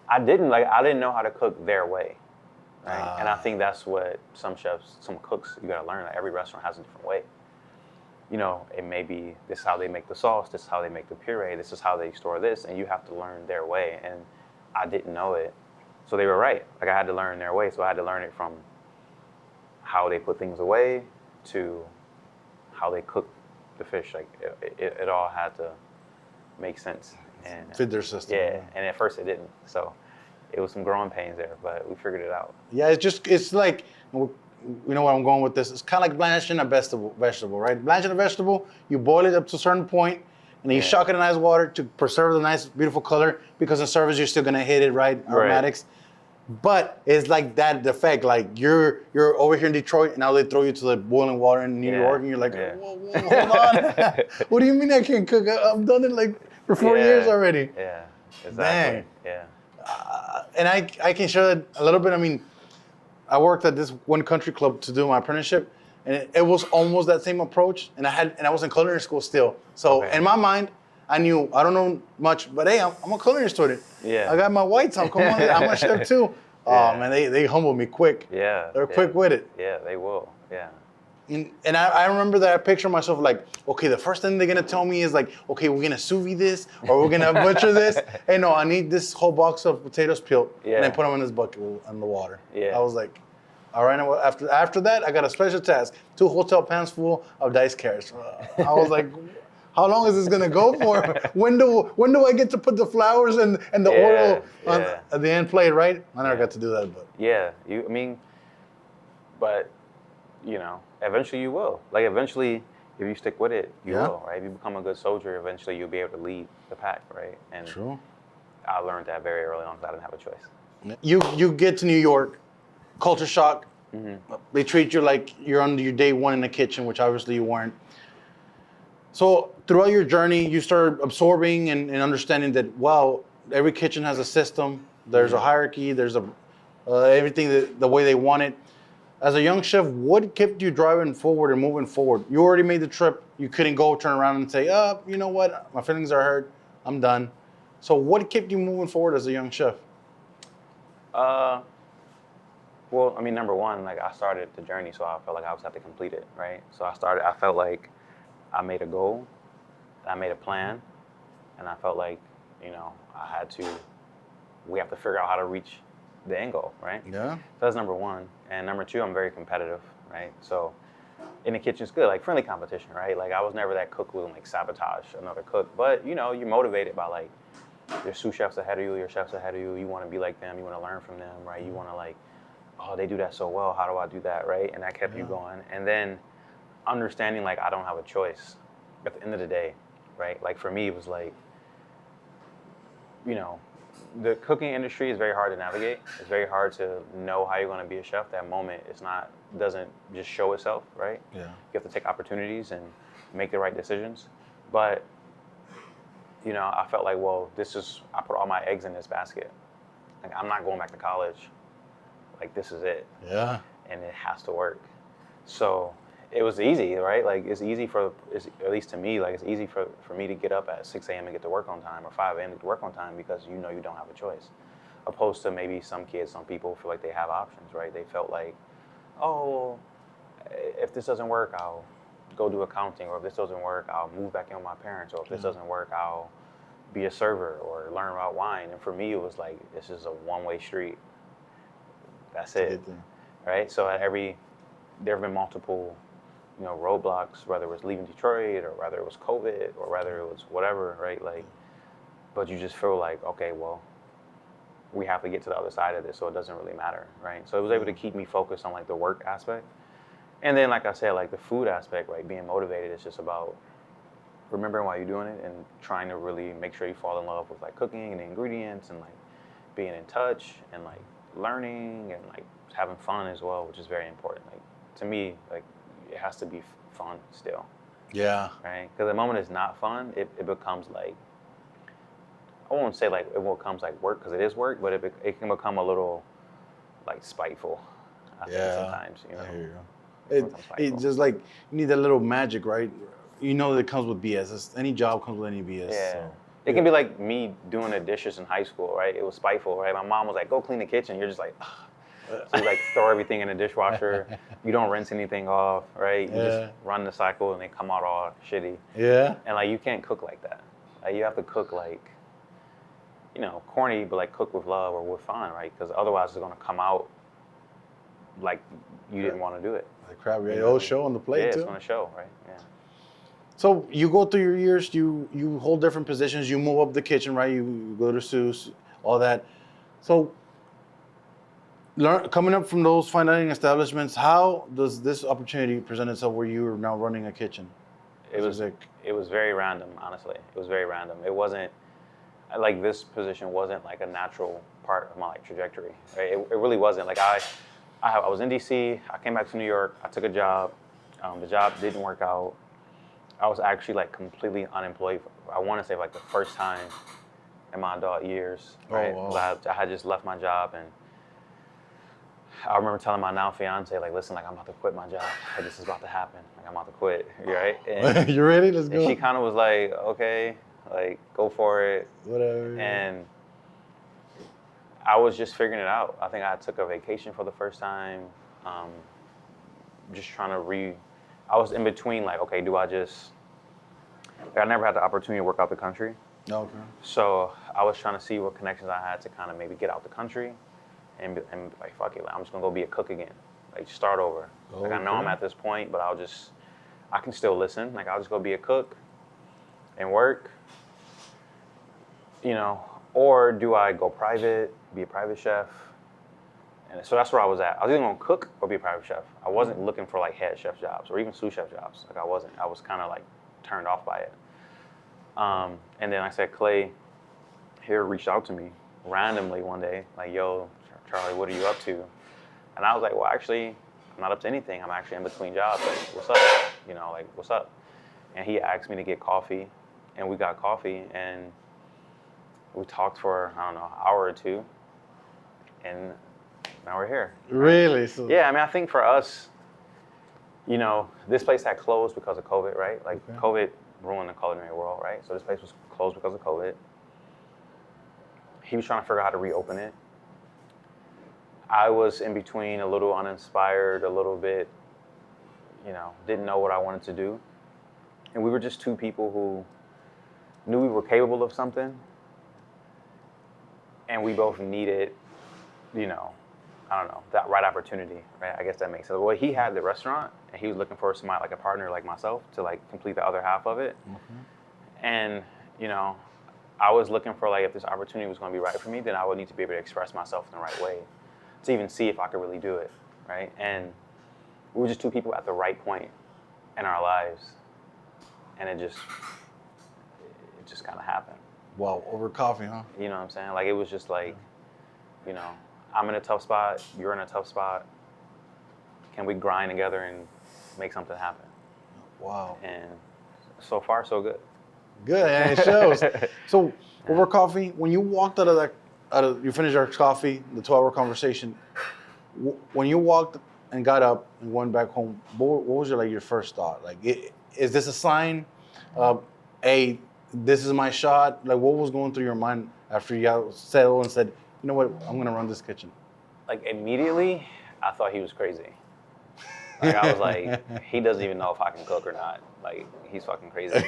I didn't know how to cook their way. Right? And I think that's what some chefs, some cooks, you gotta learn. Like, every restaurant has a different way. You know, it may be this is how they make the sauce, this is how they make the puree, this is how they store this, and you have to learn their way. And I didn't know it. So they were right. Like, I had to learn their way. So I had to learn it from how they put things away to how they cook the fish. Like, it all had to make sense. And fit their system. Yeah, and at first it didn't. So it was some growing pains there, but we figured it out. Yeah, it's like, you know where I'm going with this. It's kind of like blanching a vegetable, right? Blanching a vegetable, you boil it up to a certain point, and then you shock it in ice water to preserve the nice, beautiful color, because in service, you're still gonna hit it, right? Aromatics. But it's like that effect, like you're over here in Detroit, and now they throw you to the boiling water in New York, and you're like, whoa, hold on. What do you mean I can't cook? I've done it like for 4 years already. Yeah, exactly. Dang. Yeah. And I can share that a little bit. I mean, I worked at this one country club to do my apprenticeship, and it was almost that same approach. And I was in culinary school still. So in my mind, I knew I don't know much, but hey, I'm a culinary student. Yeah. I got my whites on. Come on, I'm a chef too. Oh man, they humbled me quick. Yeah. They're quick with it. Yeah, they will. Yeah. And I remember that I picture myself like, okay, the first thing they're gonna tell me is like, okay, we're gonna sous vide this, or we're gonna butcher this. Hey, no, I need this whole box of potatoes peeled, and then put them in this bucket in the water. Yeah. I was like, all right. After that, I got a special task: 2 hotel pans full of diced carrots. I was like, how long is this gonna go for? When do I get to put the flowers and the oil at the end plate? Right? I never got to do that, but but you know, eventually you will. Like, eventually, if you stick with it, you will, right? If you become a good soldier, eventually you'll be able to lead the pack, right? And true. I learned that very early on because I didn't have a choice. You get to New York, culture shock. They treat you like you're on your day one in the kitchen, which obviously you weren't. So throughout your journey, you start absorbing and understanding that, wow, every kitchen has a system. There's a hierarchy. There's everything the way they want it. As a young chef, what kept you driving forward and moving forward? You already made the trip. You couldn't go turn around and say, you know what? My feelings are hurt. I'm done. So what kept you moving forward as a young chef? Well, I mean, number one, like I started the journey, so I felt like I was have to complete it, right? So I felt like I made a goal, I made a plan, and I felt like, we have to figure out how to reach the end goal, right? Yeah. So that's number one. And number two, I'm very competitive, right? So in the kitchen's good, like friendly competition, right? Like I was never that cook who would like sabotage another cook, but you're motivated by like your sous chefs ahead of you, your chefs ahead of you. You want to be like them, you want to learn from them, right? You want to like, oh, they do that so well. How do I do that, right? And that kept you going. And then understanding like I don't have a choice at the end of the day, right? Like for me, it was like, the cooking industry is very hard to navigate. It's very hard to know how you're going to be a chef. That moment doesn't just show itself, right? Yeah. You have to take opportunities and make the right decisions. But, I felt like, well, I put all my eggs in this basket. Like I'm not going back to college. Like this is it. Yeah. And it has to work. So it was easy, right? Like it's easy at least to me, like it's easy for me to get up at 6 a.m. and get to work on time or 5 a.m. to get to work on time because you don't have a choice. Opposed to maybe some people feel like they have options, right? They felt like, oh, if this doesn't work, I'll go do accounting, or if this doesn't work, I'll move back in with my parents, or if this doesn't work, I'll be a server or learn about wine. And for me, it was like, this is a one-way street. That's it, right? So there have been multiple, roadblocks, whether it was leaving Detroit or whether it was COVID or whether it was whatever, right? Like, but you just feel like, okay, well, we have to get to the other side of this, so it doesn't really matter, right? So it was able to keep me focused on like the work aspect. And then, like I said, like the food aspect, right? Being motivated is just about remembering why you're doing it and trying to really make sure you fall in love with like cooking and the ingredients and like being in touch and like learning and like having fun as well, which is very important. Like to me, like it has to be fun still. Yeah. Right? Because the moment it's not fun, it becomes like, I won't say like it becomes like work because it is work, but it can become a little like spiteful. I think sometimes, I hear you. It's just like you need that little magic, right? That it comes with BS. Any job comes with any BS. Yeah. So. It can be like me doing the dishes in high school, right? It was spiteful, right? My mom was like, go clean the kitchen. You're just like, ugh. So you like throw everything in the dishwasher. You don't rinse anything off, right? You just run the cycle and they come out all shitty. Yeah. And like you can't cook like that. Like you have to cook like, corny, but like cook with love or with fun, right? Because otherwise it's gonna come out like you didn't want to do it. The crap, the whole show on the plate too. Yeah, it's gonna show, right? Yeah. So you go through your years, you hold different positions, you move up the kitchen, right? You go to sous, all that. So coming up from those fine dining establishments, how does this opportunity present itself where you are now running a kitchen? It was very random, honestly. It was very random. It wasn't like this position wasn't like a natural part of my like trajectory. Right? It really wasn't. Like I was in DC. I came back to New York. I took a job. The job didn't work out. I was actually like completely unemployed. I want to say like the first time in my adult years. Right? Oh, wow. I had just left my job, and I remember telling my now fiance, like, listen, like I'm about to quit my job. Like, this is about to happen. Like I'm about to quit. Right? And, you ready? Let's go. And she kind of was like, okay, like go for it. Whatever. And I was just figuring it out. I think I took a vacation for the first time. Just trying to I was in between, like, okay, do I just, I never had the opportunity to work out the country. Okay. So I was trying to see what connections I had to kind of maybe get out the country and be like, fuck it, like, I'm just gonna go be a cook again. Like, start over. Okay. Like, I know I'm at this point, but I can still listen. Like, I'll just go be a cook and work, or do I go private, be a private chef? And so that's where I was at. I was either gonna cook or be a private chef. I wasn't looking for like head chef jobs or even sous chef jobs. Like I wasn't. I was kind of like turned off by it. And then I said Clay he reached out to me randomly one day, like, yo, Charlie, what are you up to? And I was like, well, actually, I'm not up to anything. I'm actually in between jobs. Like, what's up? You know, like, what's up? And he asked me to get coffee, and we got coffee, and we talked for, I don't know, an hour or two, and now we're here. Really? So, Yeah, I mean, I think for us, you know, this place had closed because of COVID, right? Like, COVID ruined the culinary world, right? So this place was closed because of COVID. He was trying to figure out how to reopen it. I was in between, a little uninspired, a little bit, you know, didn't know what I wanted to do. And we were just two people who knew we were capable of something. And we both needed, you know, I don't know, that right opportunity, right? I guess that makes sense. Well, he had the restaurant, and he was looking for somebody like a partner like myself to like complete the other half of it. And, you know, I was looking for like, if this opportunity was going to be right for me, then I would need to be able to express myself in the right way to even see if I could really do it, right? And we were just two people at the right point in our lives, and it just kind of happened. Wow, over coffee, huh? You know what I'm saying? Like, it was just like, you know, I'm in a tough spot, you're in a tough spot. Can we grind together and make something happen? Wow. And so far, so good. Good, and it shows. So, over coffee, when you walked you finished our coffee, the 12-hour conversation, when you walked and got up and went back home, what was your first thought? Like, is this a sign of, hey, this is my shot? Like, what was going through your mind after you got settled and said, you know what, I'm gonna run this kitchen? Like, immediately, I thought he was crazy. Like, I was like, he doesn't even know if I can cook or not. Like, he's fucking crazy.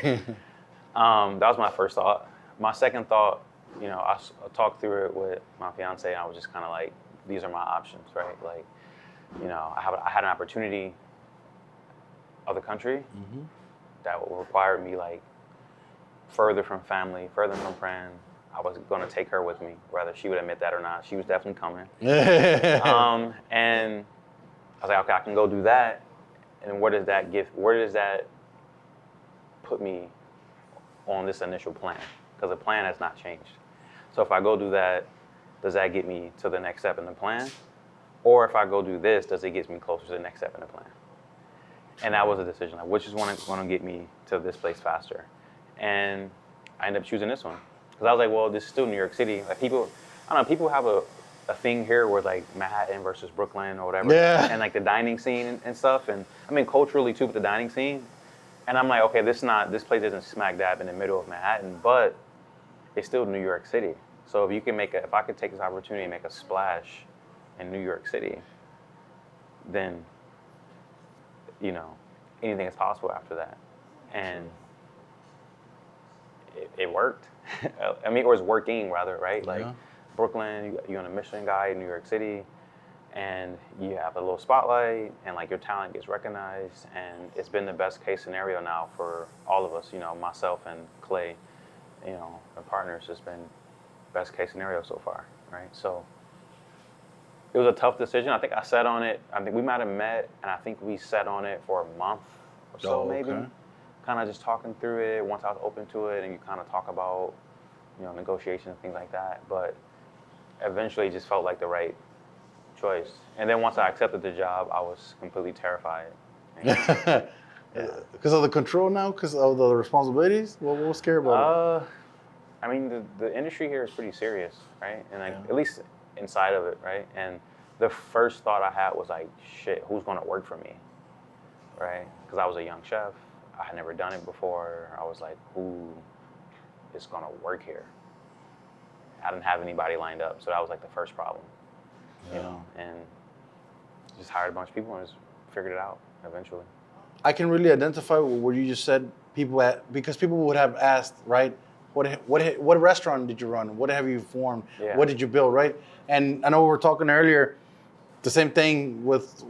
That was my first thought. My second thought, you know, I talked through it with my fiance, and I was just kind of like, these are my options, right? Like, you know, I had an opportunity of the country that would require me like further from family, further from friends. I was going to take her with me, whether she would admit that or not. She was definitely coming. And I was like, okay, I can go do that. And where does that put me on this initial plan? Because the plan has not changed. So if I go do that, does that get me to the next step in the plan? Or if I go do this, does it get me closer to the next step in the plan? And that was a decision, like, which is going to get me to this place faster? And I ended up choosing this one. Because I was like, well, this is still New York City. Like, people have a thing here where like Manhattan versus Brooklyn or whatever. Yeah. And like the dining scene and stuff. And I mean, culturally too, with the dining scene. And I'm like, okay, this place isn't smack dab in the middle of Manhattan, but it's still New York City. So if I could take this opportunity and make a splash in New York City, then, you know, anything is possible after that. And it worked. I mean, or it's working rather, right? Like, Brooklyn, you're on a Michelin guide, New York City, and you have a little spotlight, and like your talent gets recognized, and it's been the best case scenario now for all of us, you know, myself and Clay, you know, our partners. It's been best case scenario so far, right? So it was a tough decision. I think I sat on it. I think we might have met, and I think we sat on it for a month or so, maybe. Kind of just talking through it. Once I was open to it, and you kind of talk about, you know, negotiations, things like that. But eventually, it just felt like the right choice. And then once I accepted the job, I was completely terrified. Because of the control now? Because of the responsibilities? What was scary about it? I mean, the industry here is pretty serious, right? And like, at least inside of it, right? And the first thought I had was like, shit, who's going to work for me, right? Because I was a young chef. I had never done it before. I was like, who is going to work here? I didn't have anybody lined up, so that was like the first problem, you know? And just hired a bunch of people and just figured it out eventually. I can really identify with what you just said. Because people would have asked, right? What restaurant did you run? What have you formed? Yeah. What did you build, right? And I know we were talking earlier, the same thing with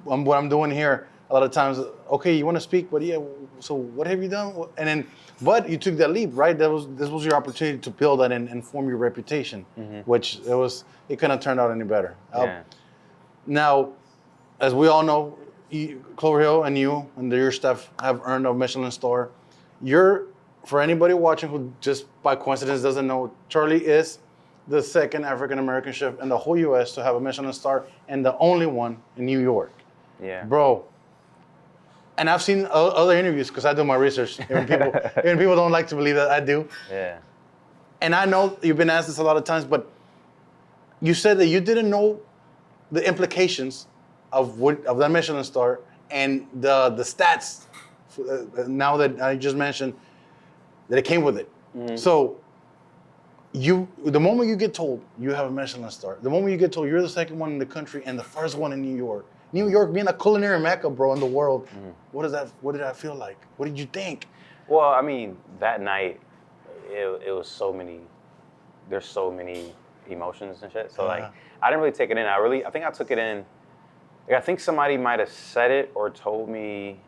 what I'm doing here. A lot of times, okay, you want to speak, but yeah, so what have you done? And then, but you took that leap, right? This was your opportunity to build that and form your reputation, which it couldn't have turned out any better. Now, as we all know, Clover Hill and you and your staff have earned a Michelin star. Your for anybody watching who just by coincidence doesn't know, Charlie is the second African American chef in the whole U.S. to have a Michelin star and the only one in New York. Yeah. Bro. And I've seen other interviews because I do my research. Even people don't like to believe that I do. Yeah. And I know you've been asked this a lot of times, but you said that you didn't know the implications of that Michelin star and the stats. Now that I just mentioned that it came with it. Mm-hmm. So the moment you get told you have a Michelin star, the moment you get told you're the second one in the country and the first one in New York being a culinary mecca, bro, in the world, what did that feel like? What did you think? Well, I mean, that night, it was so many, there's so many emotions and shit. So like, I didn't really take it in. I think I took it in. Like, I think somebody might have said it or told me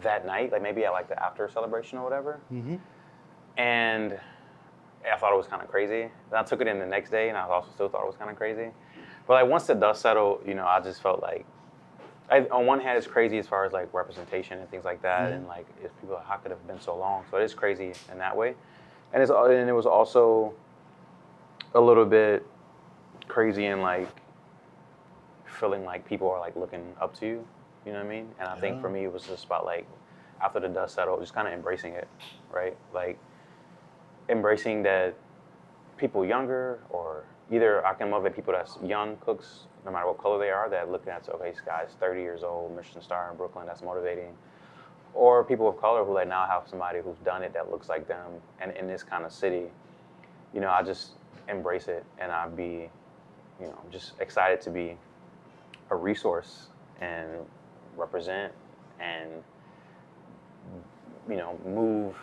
that night, like maybe at like the after celebration or whatever. Mm-hmm. And I thought it was kind of crazy. Then I took it in the next day, and I also still thought it was kind of crazy. But like once the dust settled, I just felt like, on one hand, it's crazy as far as like representation and things like that, mm-hmm. and like if people, how could it have been so long? So it is crazy in that way, and it was also a little bit crazy in like feeling like people are like looking up to you. You know what I mean? And I think for me, it was just about like after the dust settled, just kind of embracing it, right? Like embracing that people younger, or either I can motivate people that's young cooks, no matter what color they are, that looking at, okay, this guy's 30 years old, Michelin star in Brooklyn, that's motivating. Or people of color who like now have somebody who's done it that looks like them, and in this kind of city, I just embrace it, and I'd be, just excited to be a resource and represent and, move.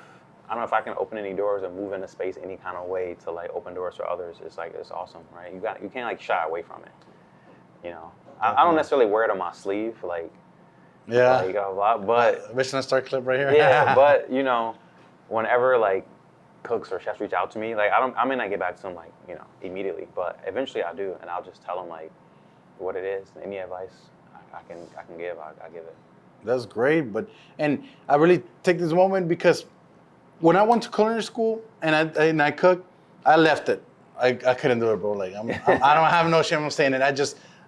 I don't know if I can open any doors or move into space any kind of way to like open doors for others. It's like, it's awesome, right? You can't like shy away from it. I don't necessarily wear it on my sleeve, like, yeah, like a lot, but Michelin star clip right here. Yeah, but whenever like cooks or chefs reach out to me, like I may not get back to them like immediately, but eventually I do, and I'll just tell them like what it is. Any advice I can give, I give it. That's great, and I really take this moment because when I went to culinary school and I cooked, I left it. I couldn't do it, bro. Like I don't have no shame in saying it.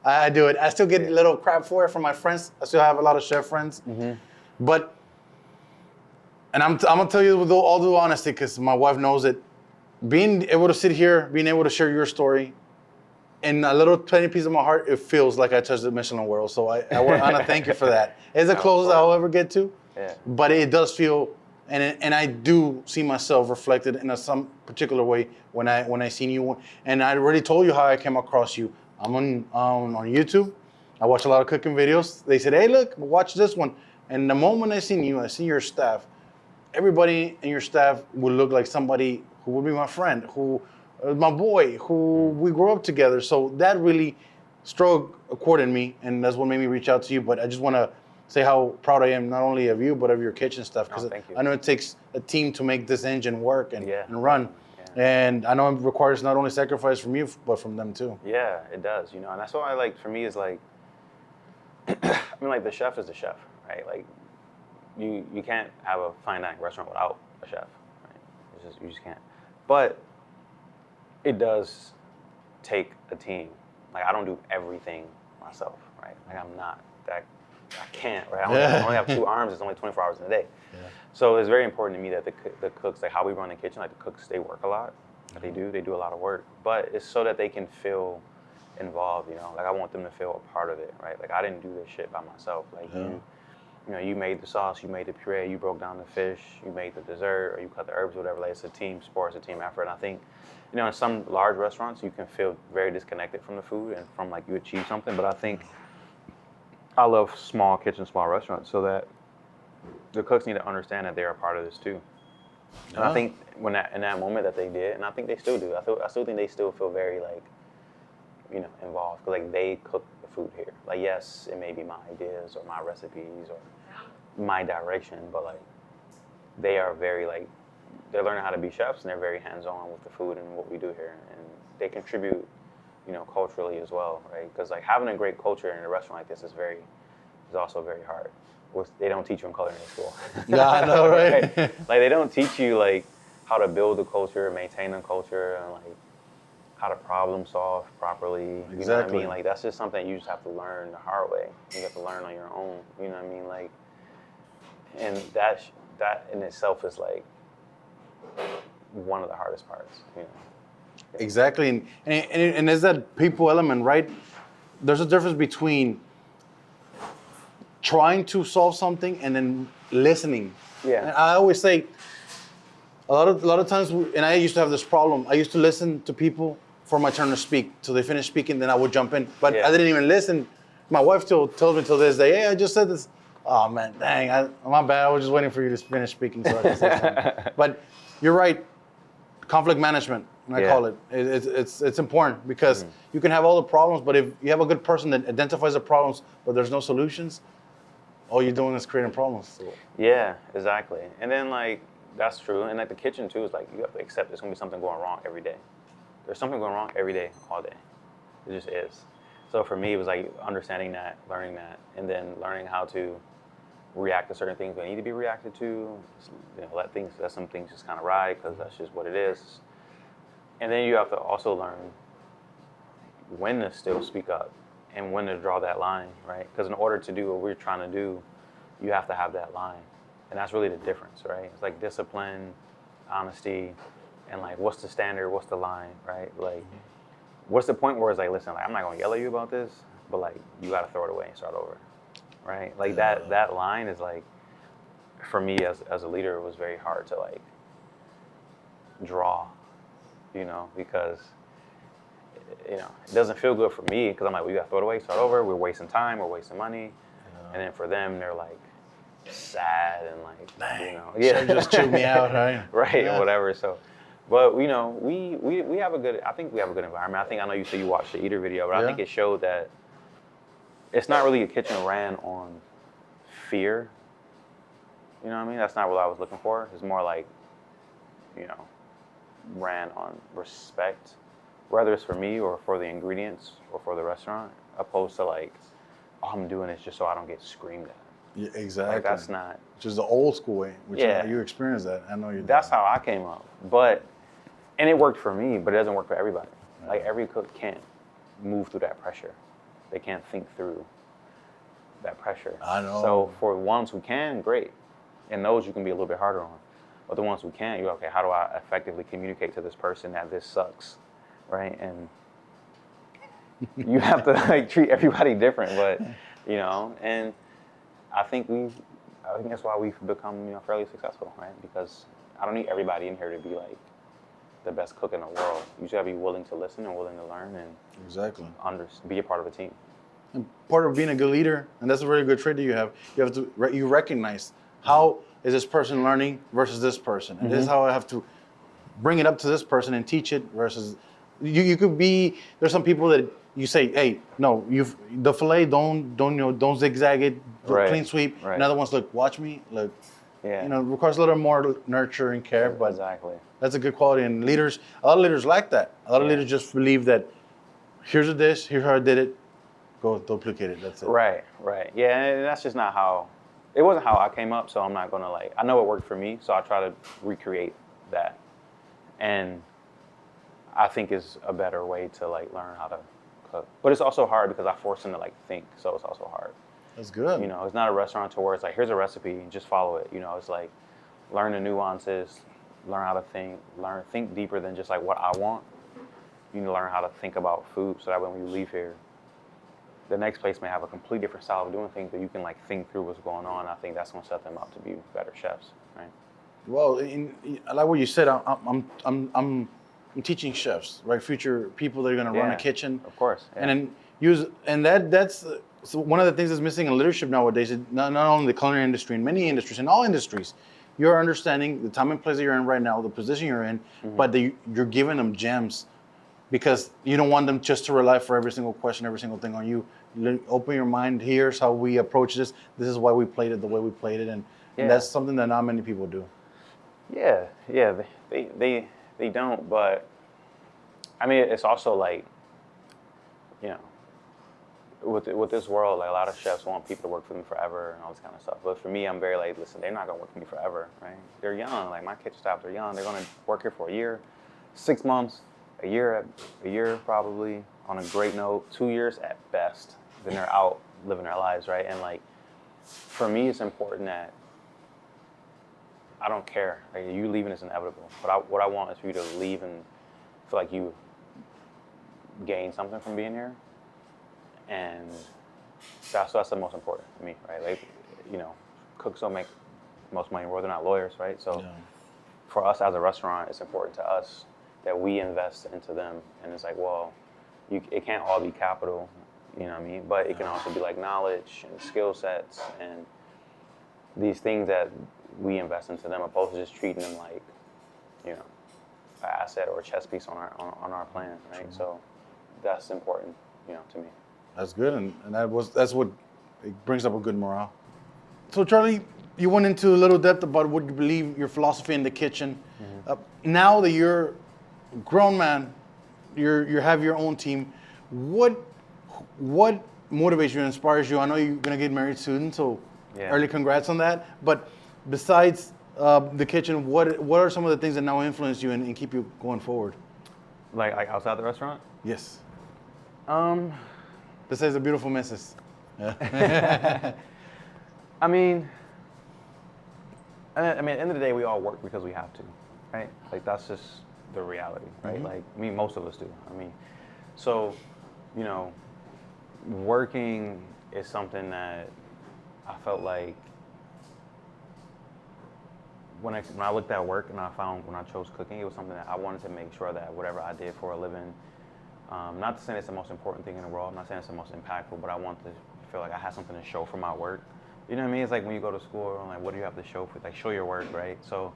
I do it. I still get a little crap for it from my friends. I still have a lot of chef friends, mm-hmm. but and I'm gonna tell you with all due honesty, because my wife knows it. Being able to sit here, being able to share your story, in a little tiny piece of my heart, it feels like I touched the Michelin world. So I want to thank you for that. It's the closest I'll ever get to, but it does feel. And I do see myself reflected in some particular way when I seen you. And I already told you how I came across you. I'm on YouTube. I watch a lot of cooking videos. They said, hey, look, watch this one. And the moment I seen you, I see your staff. Everybody in your staff would look like somebody who would be my friend, who my boy, who we grew up together. So that really struck a chord in me, and that's what made me reach out to you. But I just want to say how proud I am, not only of you, but of your kitchen stuff. Because I know it takes a team to make this engine work and run. Yeah. And I know it requires not only sacrifice from you, but from them too. Yeah, it does. And that's why I like, for me, is like, I mean, like the chef is the chef, right? Like you can't have a fine dining restaurant without a chef, right? You just can't. But it does take a team. Like I don't do everything myself, right? Like I'm not that. I can't, right? I only have 2 arms. It's only 24 hours in a day. Yeah. So it's very important to me that the cooks, like how we run the kitchen, like the cooks, they work a lot. Mm-hmm. They do a lot of work. But it's so that they can feel involved, Like I want them to feel a part of it, right? Like I didn't do this shit by myself. Like you made the sauce, you made the puree, you broke down the fish, you made the dessert, or you cut the herbs, whatever. Like it's a team sport, it's a team effort. And I think, in some large restaurants, you can feel very disconnected from the food and from like you achieve something. But I think I love small kitchens, small restaurants, so that the cooks need to understand that they're a part of this too. And I think in that moment that they did, and I think they still do. I still think they still feel very like, involved, because like they cook the food here. Like yes, it may be my ideas or my recipes or my direction, but like they are very like they're learning how to be chefs, and they're very hands-on with the food and what we do here, and they contribute, culturally as well, right? Because like having a great culture in a restaurant like this is also very hard. they don't teach you in culinary school. Yeah, I know, right? Like they don't teach you like how to build a culture, maintain a culture, and like how to problem solve properly. You know what I Exactly. mean? Like that's just something you just have to learn the hard way. You have to learn on your own. You know what I mean? Like, and that in itself is like one of the hardest parts. You know? Exactly, and there's that people element, right? There's a difference between trying to solve something and then listening. Yeah. And I always say, a lot of times, and I used to have this problem. I used to listen to people for my turn to speak till they finish speaking, then I would jump in. But Yeah. I didn't even listen. My wife still tells me till this day, "Hey, I just said this." Oh man, dang, my bad. I was just waiting for you to finish speaking so I can say something. But you're right. Conflict management, I Yeah. call it. It's important because you can have all the problems, but if you have a good person that identifies the problems, but there's no solutions, all you're doing is creating problems. Yeah, exactly. And then like that's true. And like the kitchen too is like you have to accept there's gonna be something going wrong every day. There's something going wrong every day, all day. It just is. So for me, it was like understanding that, learning that, and then learning how to react to certain things that need to be reacted to. You know, let some things just kind of ride because that's just what it is. And then you have to also learn when to still speak up and when to draw that line, right? Because in order to do what we're trying to do, you have to have that line. And that's really the difference, right? It's like discipline, honesty, and like what's the standard, what's the line, right? Like what's the point where it's like, listen, like, I'm not gonna yell at you about this, but like you gotta throw it away and start over, right? Like that line is like, for me as a leader, it was very hard to like draw, you know, because you know it doesn't feel good for me because I'm like, well, you gotta throw it away, start over. We're wasting time, we're wasting money, and then for them, they're like sad and like, Dang, you know, should've just chewed me out, right? right, Yeah. or whatever. So. But you know, we have a good. I think we have a good environment. I know you said you watched the Eater video, but I think it showed that it's not really a kitchen ran on fear. You know what I mean? That's not what I was looking for. It's more like, you know, ran on respect, whether it's for me or for the ingredients or for the restaurant, opposed to like, oh, I'm doing this just so I don't get screamed at. Yeah, exactly. Like that's not. Which is the old school way. Which you experienced that. I know you did. That's how I came up, and it worked for me, but it doesn't work for everybody. Yeah. Like every cook can't move through that pressure. They can't think through that pressure. I know. So for the ones who can, great. And those you can be a little bit harder on. But the ones who can't, you're okay, how do I effectively communicate to this person that this sucks, right? And you have to like treat everybody different, but you know, and I think that's why we've become, you know, fairly successful, right? Because I don't need everybody in here to be like the best cook in the world. You just gotta be willing to listen and willing to learn and be a part of a team. And part of being a good leader, and that's a really good trait that you have to you recognize how is this person learning versus this person, and this is how I have to bring it up to this person and teach it versus you could be. There's some people that you say, hey, no, the fillet don't zigzag it, clean sweep. Right. And other ones look, watch me, look. Yeah. You know, it requires a little more nurture and care, but exactly. That's a good quality. And leaders, a lot of leaders like that. A lot of leaders just believe that here's a dish, here's how I did it, go duplicate it, that's it. Right. Yeah, and that's just not how, it wasn't how I came up, so I'm not gonna I know it worked for me, so I try to recreate that. And I think it's a better way to learn how to cook. But it's also hard because I force them to think, so it's also hard. That's good. You know, it's not a restaurant to where it's here's a recipe and just follow it. You know, it's learn the nuances, learn how to think deeper than just what I want. You need to learn how to think about food so that when we leave here, the next place may have a completely different style of doing things, but you can think through what's going on. I think that's going to set them up to be better chefs, right? Well, I like what you said. I'm teaching chefs, right? Future people that are going to run a kitchen, of course, and then that's so one of the things that's missing in leadership nowadays. Is not only the culinary industry, in many industries, in all industries, you're understanding the time and place that you're in right now, the position you're in, but you're giving them gems because you don't want them just to rely for every single question, every single thing on you. Open your mind. Here's how we approach this. This is why we played it the way we played it, and that's something that not many people do. Yeah, they don't, but I mean, it's also you know, with this world, like a lot of chefs want people to work for them forever and all this kind of stuff. But for me, I'm very like, listen, they're not gonna work for me forever, right? They're young. Like my kitchen staff, they're young. They're gonna work here for a year, 6 months, a year probably on a great note, 2 years at best. Then they're out living their lives, right? And like, for me, it's important that I don't care. Like, you leaving is inevitable. But what I want is for you to leave and feel like you gain something from being here. And that's the most important to me, right? Like, you know, cooks don't make most money in the world. They're not lawyers, right? So for us as a restaurant, it's important to us that we invest into them. And it's like, well, it can't all be capital, you know what I mean? But it can also be like knowledge and skill sets and these things that we invest into them, opposed to just treating them like, you know, an asset or a chess piece on our plan, right? True. So that's important, you know, to me. That's good, and that's what it brings up a good morale. So Charlie, you went into a little depth about what you believe, your philosophy in the kitchen. Mm-hmm. Now that you're a grown man, you have your own team. What motivates you, inspires you? I know you're gonna get married soon, so early congrats on that. But besides the kitchen, what are some of the things that now influence you and keep you going forward? Like outside the restaurant? Yes. Besides the beautiful missus. I mean, at the end of the day, we all work because we have to, right? Like, that's just the reality, right? Mm-hmm. Like, I mean, most of us do. I mean, so, you know, working is something that I felt like when I looked at work and I found when I chose cooking, it was something that I wanted to make sure that whatever I did for a living, not to say it's the most important thing in the world, I'm not saying it's the most impactful, but I want to feel like I had something to show for my work. You know what I mean? It's like when you go to school, like, what do you have to show for? Like, show your work, right? So,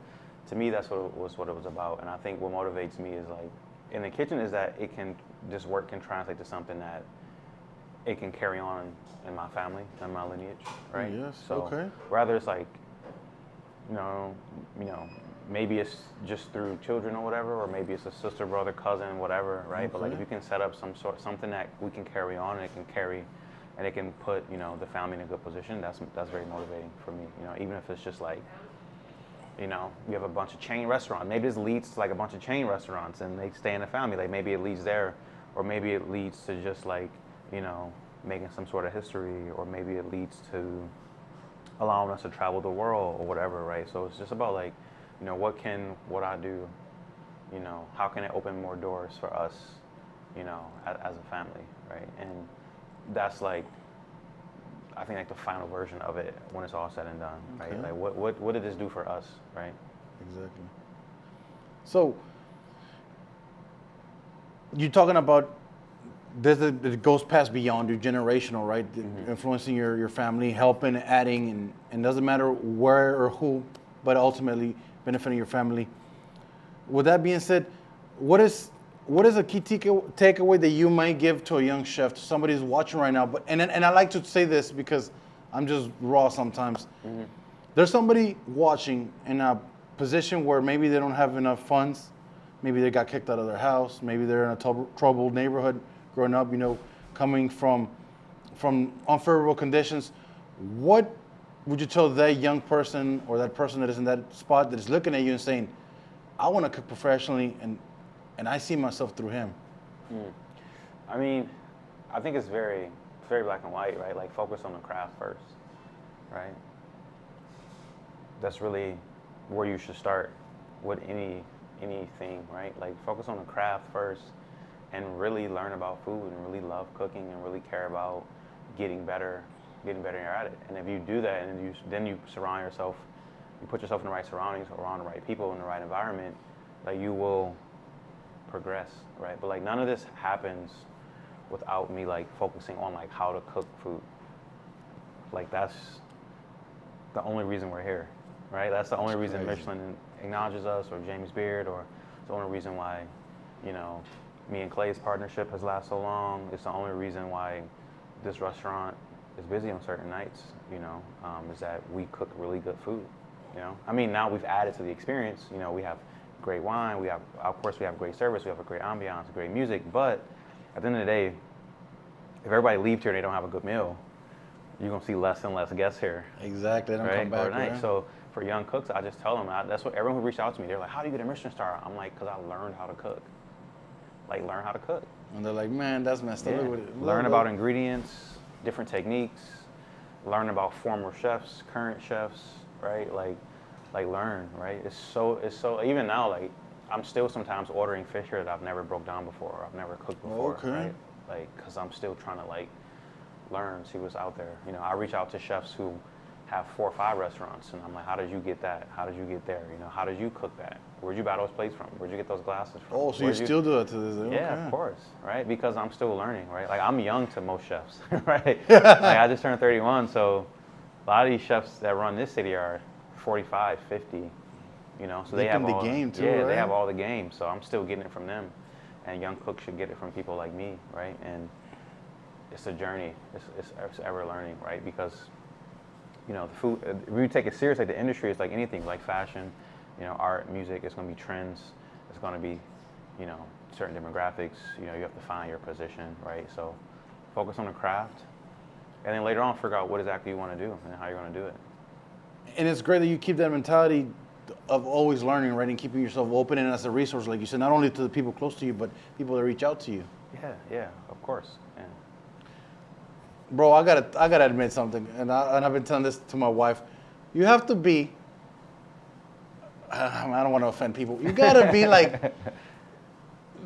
to me, that's what it was about. And I think what motivates me is like in the kitchen is that this work can translate to something that it can carry on in my family and my lineage, right? Yes. So, okay. Rather it's like, you know, maybe it's just through children or whatever, or maybe it's a sister, brother, cousin, whatever, right? Okay. But like if you can set up something that we can carry on and it can carry, and it can put, you know, the family in a good position, that's very motivating for me. You know, even if it's just like, you know, you have a bunch of chain restaurants. Maybe this leads to like a bunch of chain restaurants and they stay in the family. Like maybe it leads there, or maybe it leads to just like, you know, making some sort of history, or maybe it leads to allowing us to travel the world or whatever, right? So it's just about like, you know, what I do, you know, how can it open more doors for us, you know, as a family, right? And that's like, I think like the final version of it when it's all said and done, right? Okay. Like what did this do for us, right? Exactly. So you're talking about this, it goes past beyond your generational, right? Mm-hmm. Influencing your family, helping, adding, and doesn't matter where or who, but ultimately benefiting your family. With that being said, what is a key takeaway that you might give to a young chef, to somebody who's watching right now? But and I like to say this because I'm just raw sometimes. Mm-hmm. There's somebody watching in a position where maybe they don't have enough funds, maybe they got kicked out of their house, maybe they're in a troubled neighborhood growing up, you know, coming from unfavorable conditions. What would you tell that young person or that person that is in that spot that is looking at you and saying, I want to cook professionally and I see myself through him? I mean, I think it's very, very black and white, right? Like focus on the craft first, right? That's really where you should start with anything, right? Like focus on the craft first and really learn about food and really love cooking and really care about getting better at it. And if you do that and then you surround yourself, you put yourself in the right surroundings, around the right people, in the right environment, like you will progress, right? But like none of this happens without me like focusing on like how to cook food. Like that's the only reason we're here, right? That's the only reason Michelin acknowledges us, or James Beard, or it's the only reason why, you know, me and Clay's partnership has lasted so long. It's the only reason why this restaurant is busy on certain nights, you know, is that we cook really good food, you know? I mean, now we've added to the experience, you know, we have great wine, we have, of course, we have great service, we have a great ambiance, great music, but at the end of the day, if everybody leaves here and they don't have a good meal, you're gonna see less and less guests here. Exactly. They don't Right? come back. Overnight. Right? So for young cooks, I just tell them, that's what everyone who reached out to me, they're like, how do you get a Michelin star? I'm like, because I learned how to cook. Like, learn how to cook. And they're like, man, that's messed up. Yeah. Look at it. Learn about ingredients, different techniques, learn about former chefs, current chefs, right? Like learn, right? It's so, even now, like, I'm still sometimes ordering fish here that I've never broke down before, or I've never cooked before, Okay. right? Like, because I'm still trying to, like, learn, see what's out there. You know, I reach out to chefs who have 4 or 5 restaurants, and I'm like, how did you get that? How did you get there? You know, how did you cook that? Where'd you buy those plates from? Where'd you get those glasses from? Oh, so you still do it to this day? Yeah, Okay. of course, right? Because I'm still learning, right? Like, I'm young to most chefs, right? Like, I just turned 31, so a lot of these chefs that run this city are 45, 50, you know, so they have the all game too, yeah, right? they have all the game, so I'm still getting it from them, and young cooks should get it from people like me, right? And it's a journey, it's ever learning, right? Because, you know, the food, if you take it seriously, the industry is like anything, like fashion, you know, art, music, it's going to be trends, it's going to be, you know, certain demographics, you know, you have to find your position, right? So focus on the craft, and then later on figure out what exactly you want to do and how you're going to do it. And it's great that you keep that mentality of always learning, right, and keeping yourself open and as a resource, like you said, not only to the people close to you, but people that reach out to you. Yeah, of course. Yeah. Bro, I gotta admit something, and I've been telling this to my wife. You have to be. I don't want to offend people. You gotta be like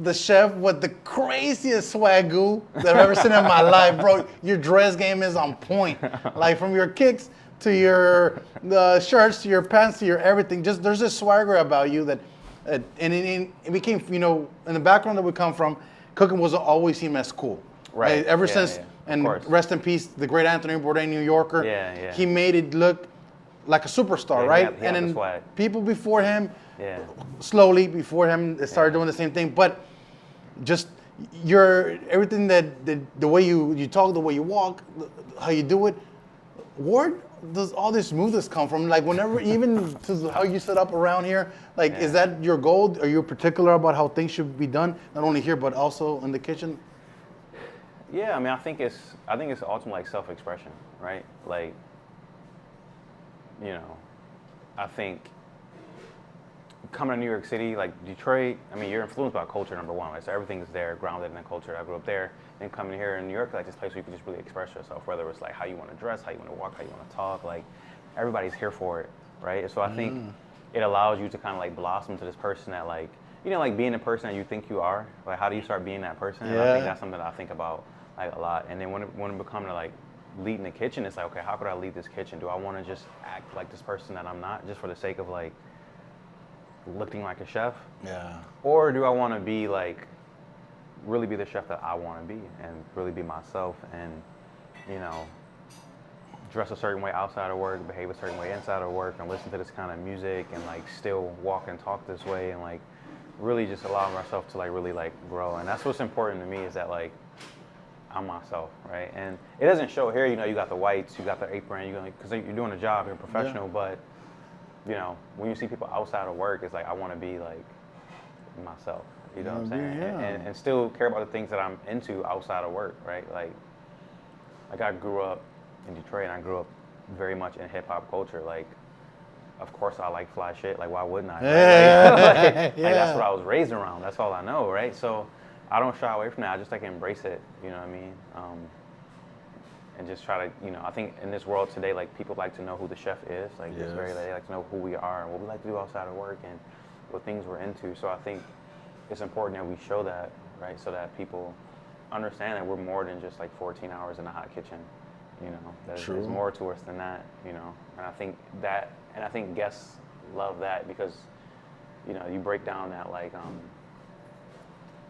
the chef with the craziest swagoo that I've ever seen in my life, bro. Your dress game is on point, like from your kicks to your shirts to your pants to your everything. Just there's this swagger about you that, and it became, you know, in the background that we come from, cooking was always seen as cool. Right. Ever Yeah, since, yeah. and course. rest in peace, the great Anthony Bourdain, New Yorker. Yeah. He made it look like a superstar, Yeah, right? he had And the then swag. people before him, Yeah. slowly before him, they started doing the same thing. But just everything that the way you talk, the way you walk, how you do it. Where does all this smoothness come from? Like whenever, even to how you set up around here, like is that your goal? Are you particular about how things should be done, not only here but also in the kitchen? Yeah, I mean, I think it's ultimately like self-expression, right? Like, you know, I think coming to New York City, like Detroit, I mean, you're influenced by culture, number one, right? So everything is there, grounded in the culture. I grew up there. And coming here in New York, like this place where you can just really express yourself, whether it's like how you want to dress, how you want to walk, how you want to talk, like everybody's here for it, right? And so I think it allows you to kind of like blossom to this person that like, you know, like being the person that you think you are, like how do you start being that person? And I think that's something that I think about like a lot. And then when it becomes like leading the kitchen, it's like, okay, how could I lead this kitchen? Do I want to just act like this person that I'm not just for the sake of like looking like a chef? Yeah. Or do I want to be like, really be the chef that I want to be and really be myself and, you know, dress a certain way outside of work, behave a certain way inside of work, and listen to this kind of music and like still walk and talk this way and like really just allow myself to like really like grow. And that's what's important to me is that like I'm myself, right? And it doesn't show here, you know, you got the whites, you got the apron, because you're doing a job, you're a professional, but you know, when you see people outside of work, it's like I want to be like myself. You know what I'm saying? Yeah. And still care about the things that I'm into outside of work, right? Like I grew up in Detroit and I grew up very much in hip hop culture. Like, of course I like fly shit. Like, why wouldn't I? Right? Like, that's what I was raised around. That's all I know, right? So I don't shy away from that. I just like embrace it. You know what I mean? And just try to, you know, I think in this world today, like people like to know who the chef is. Like, it's very, they like to know who we are and what we like to do outside of work and what things we're into. So I think it's important that we show that, right? So that people understand that we're more than just like 14 hours in a hot kitchen, you know. There's more to us than that, you know. And I think guests love that because, you know, you break down that like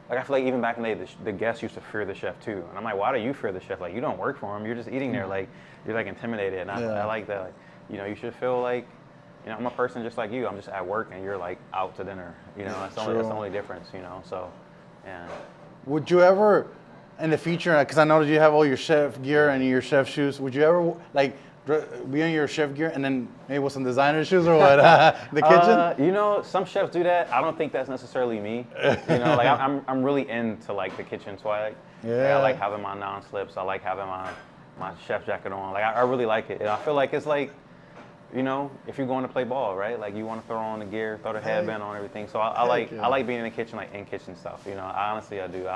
I feel like even back in the day, the guests used to fear the chef too. And I'm like, why do you fear the chef? Like, you don't work for him. You're just eating there. Like, you're like intimidated. And I like that. Like, you know, you should feel like, you know, I'm a person just like you. I'm just at work and you're like out to dinner. You know, that's the only difference, you know. So, yeah. Would you ever, in the future, because I know that you have all your chef gear and your chef shoes, would you ever like be in your chef gear and then maybe with some designer shoes or what? The kitchen? You know, some chefs do that. I don't think that's necessarily me. You know, like I'm really into like the kitchen swag. Like, I like having my non-slips. I like having my chef jacket on. Like I really like it. And I feel like it's like, you know, if you're going to play ball, right? Like you want to throw on the gear, throw the headband on, everything. So I like being in the kitchen, like in kitchen stuff. You know, I do.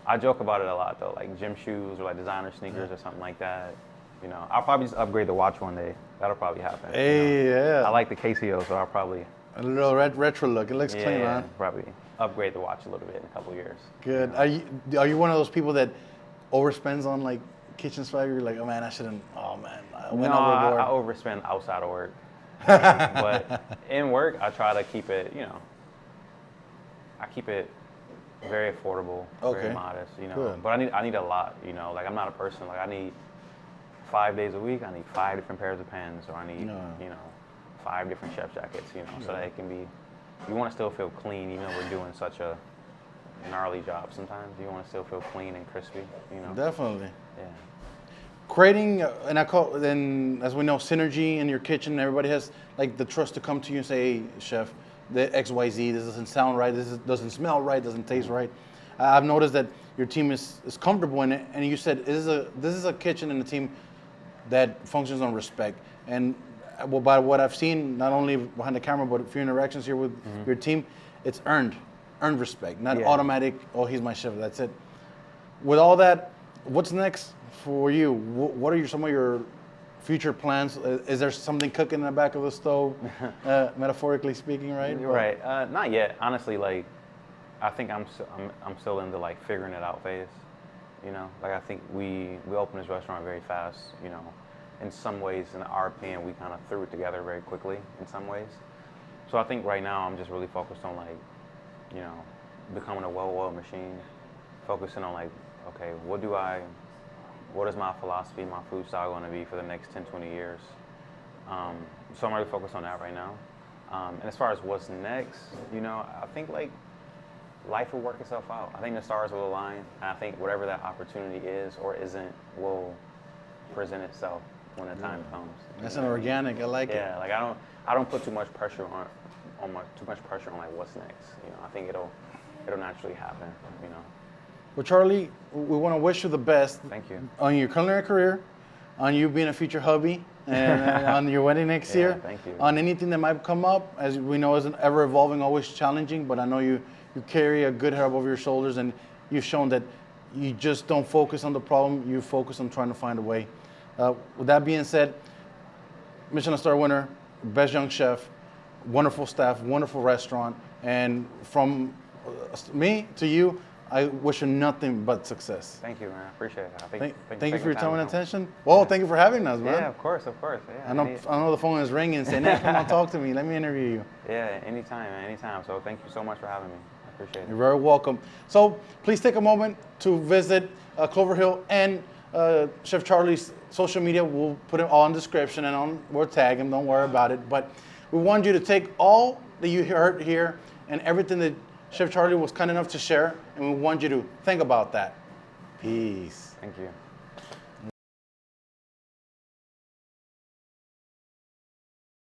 I joke about it a lot though, like gym shoes or like designer sneakers or something like that. You know, I'll probably just upgrade the watch one day. That'll probably happen. Hey, you know? yeah. I like the KCO, so I'll probably a little retro look. It looks clean, man. Probably upgrade the watch a little bit in a couple of years. Good. You know? Are you one of those people that overspends on like kitchen swag? You're like, oh man, I shouldn't. Oh man, I went overboard. I overspend outside of work, but in work I try to keep it. You know, I keep it very affordable, very modest. You know, Good. but I need a lot. You know, like I'm not a person like I need 5 days a week. I need 5 different pairs of pens, or I need you know 5 different chef jackets. You know, so that it can be. You want to still feel clean, even though we're doing such a gnarly job. Sometimes you want to still feel clean and crispy. You know. Definitely. Yeah. Creating, then as we know, synergy in your kitchen. Everybody has like the trust to come to you and say, hey, chef, the XYZ, this doesn't sound right, doesn't smell right, doesn't taste right. I've noticed that your team is comfortable in it, and you said this is a kitchen and a team that functions on respect. And well, by what I've seen, not only behind the camera, but a few interactions here with your team, it's earned respect, not automatic, oh, he's my chef, that's it. With all that, what's next for you? What are some of your future plans? Is there something cooking in the back of the stove, metaphorically speaking, right? Right. Not yet. Honestly, like, I think I'm still in the like figuring it out phase. You know, like I think we opened this restaurant very fast. You know, in some ways, in our opinion, we kind of threw it together very quickly. In some ways, so I think right now I'm just really focused on like, you know, becoming a well-oiled machine, focusing on like, okay, what is my philosophy, my food style going to be for the next 10, 20 years? So I'm really focused on that right now. And as far as what's next, you know, I think like life will work itself out. I think the stars will align. And I think whatever that opportunity is or isn't will present itself when the time comes. That's an organic. I like it. Yeah, like I don't put too much pressure on like what's next. You know, I think it'll naturally happen. You know. Well, Charlie, we want to wish you the best. Thank you. On your culinary career, on you being a future hubby, and on your wedding next year. Thank you. On anything that might come up, as we know, is an ever evolving, always challenging. But I know you carry a good head over your shoulders, and you've shown that you just don't focus on the problem. You focus on trying to find a way. With that being said, Michelin-star winner, best young chef, wonderful staff, wonderful restaurant, and from me to you, I wish you nothing but success. Thank you, man. I appreciate it. Thank you for your time and attention. Well, thank you for having us, man. Yeah, of course. Yeah, I know the phone is ringing, saying, "Hey, come on, talk to me. Let me interview you." Yeah, anytime, man. Anytime. So thank you so much for having me. I appreciate it. You're very welcome. So please take a moment to visit Clover Hill and Chef Charlie's social media. We'll put it all in the description, and we'll tag him. Don't worry about it. But we want you to take all that you heard here and everything that Chef Charlie was kind enough to share, and we want you to think about that. Peace. Thank you.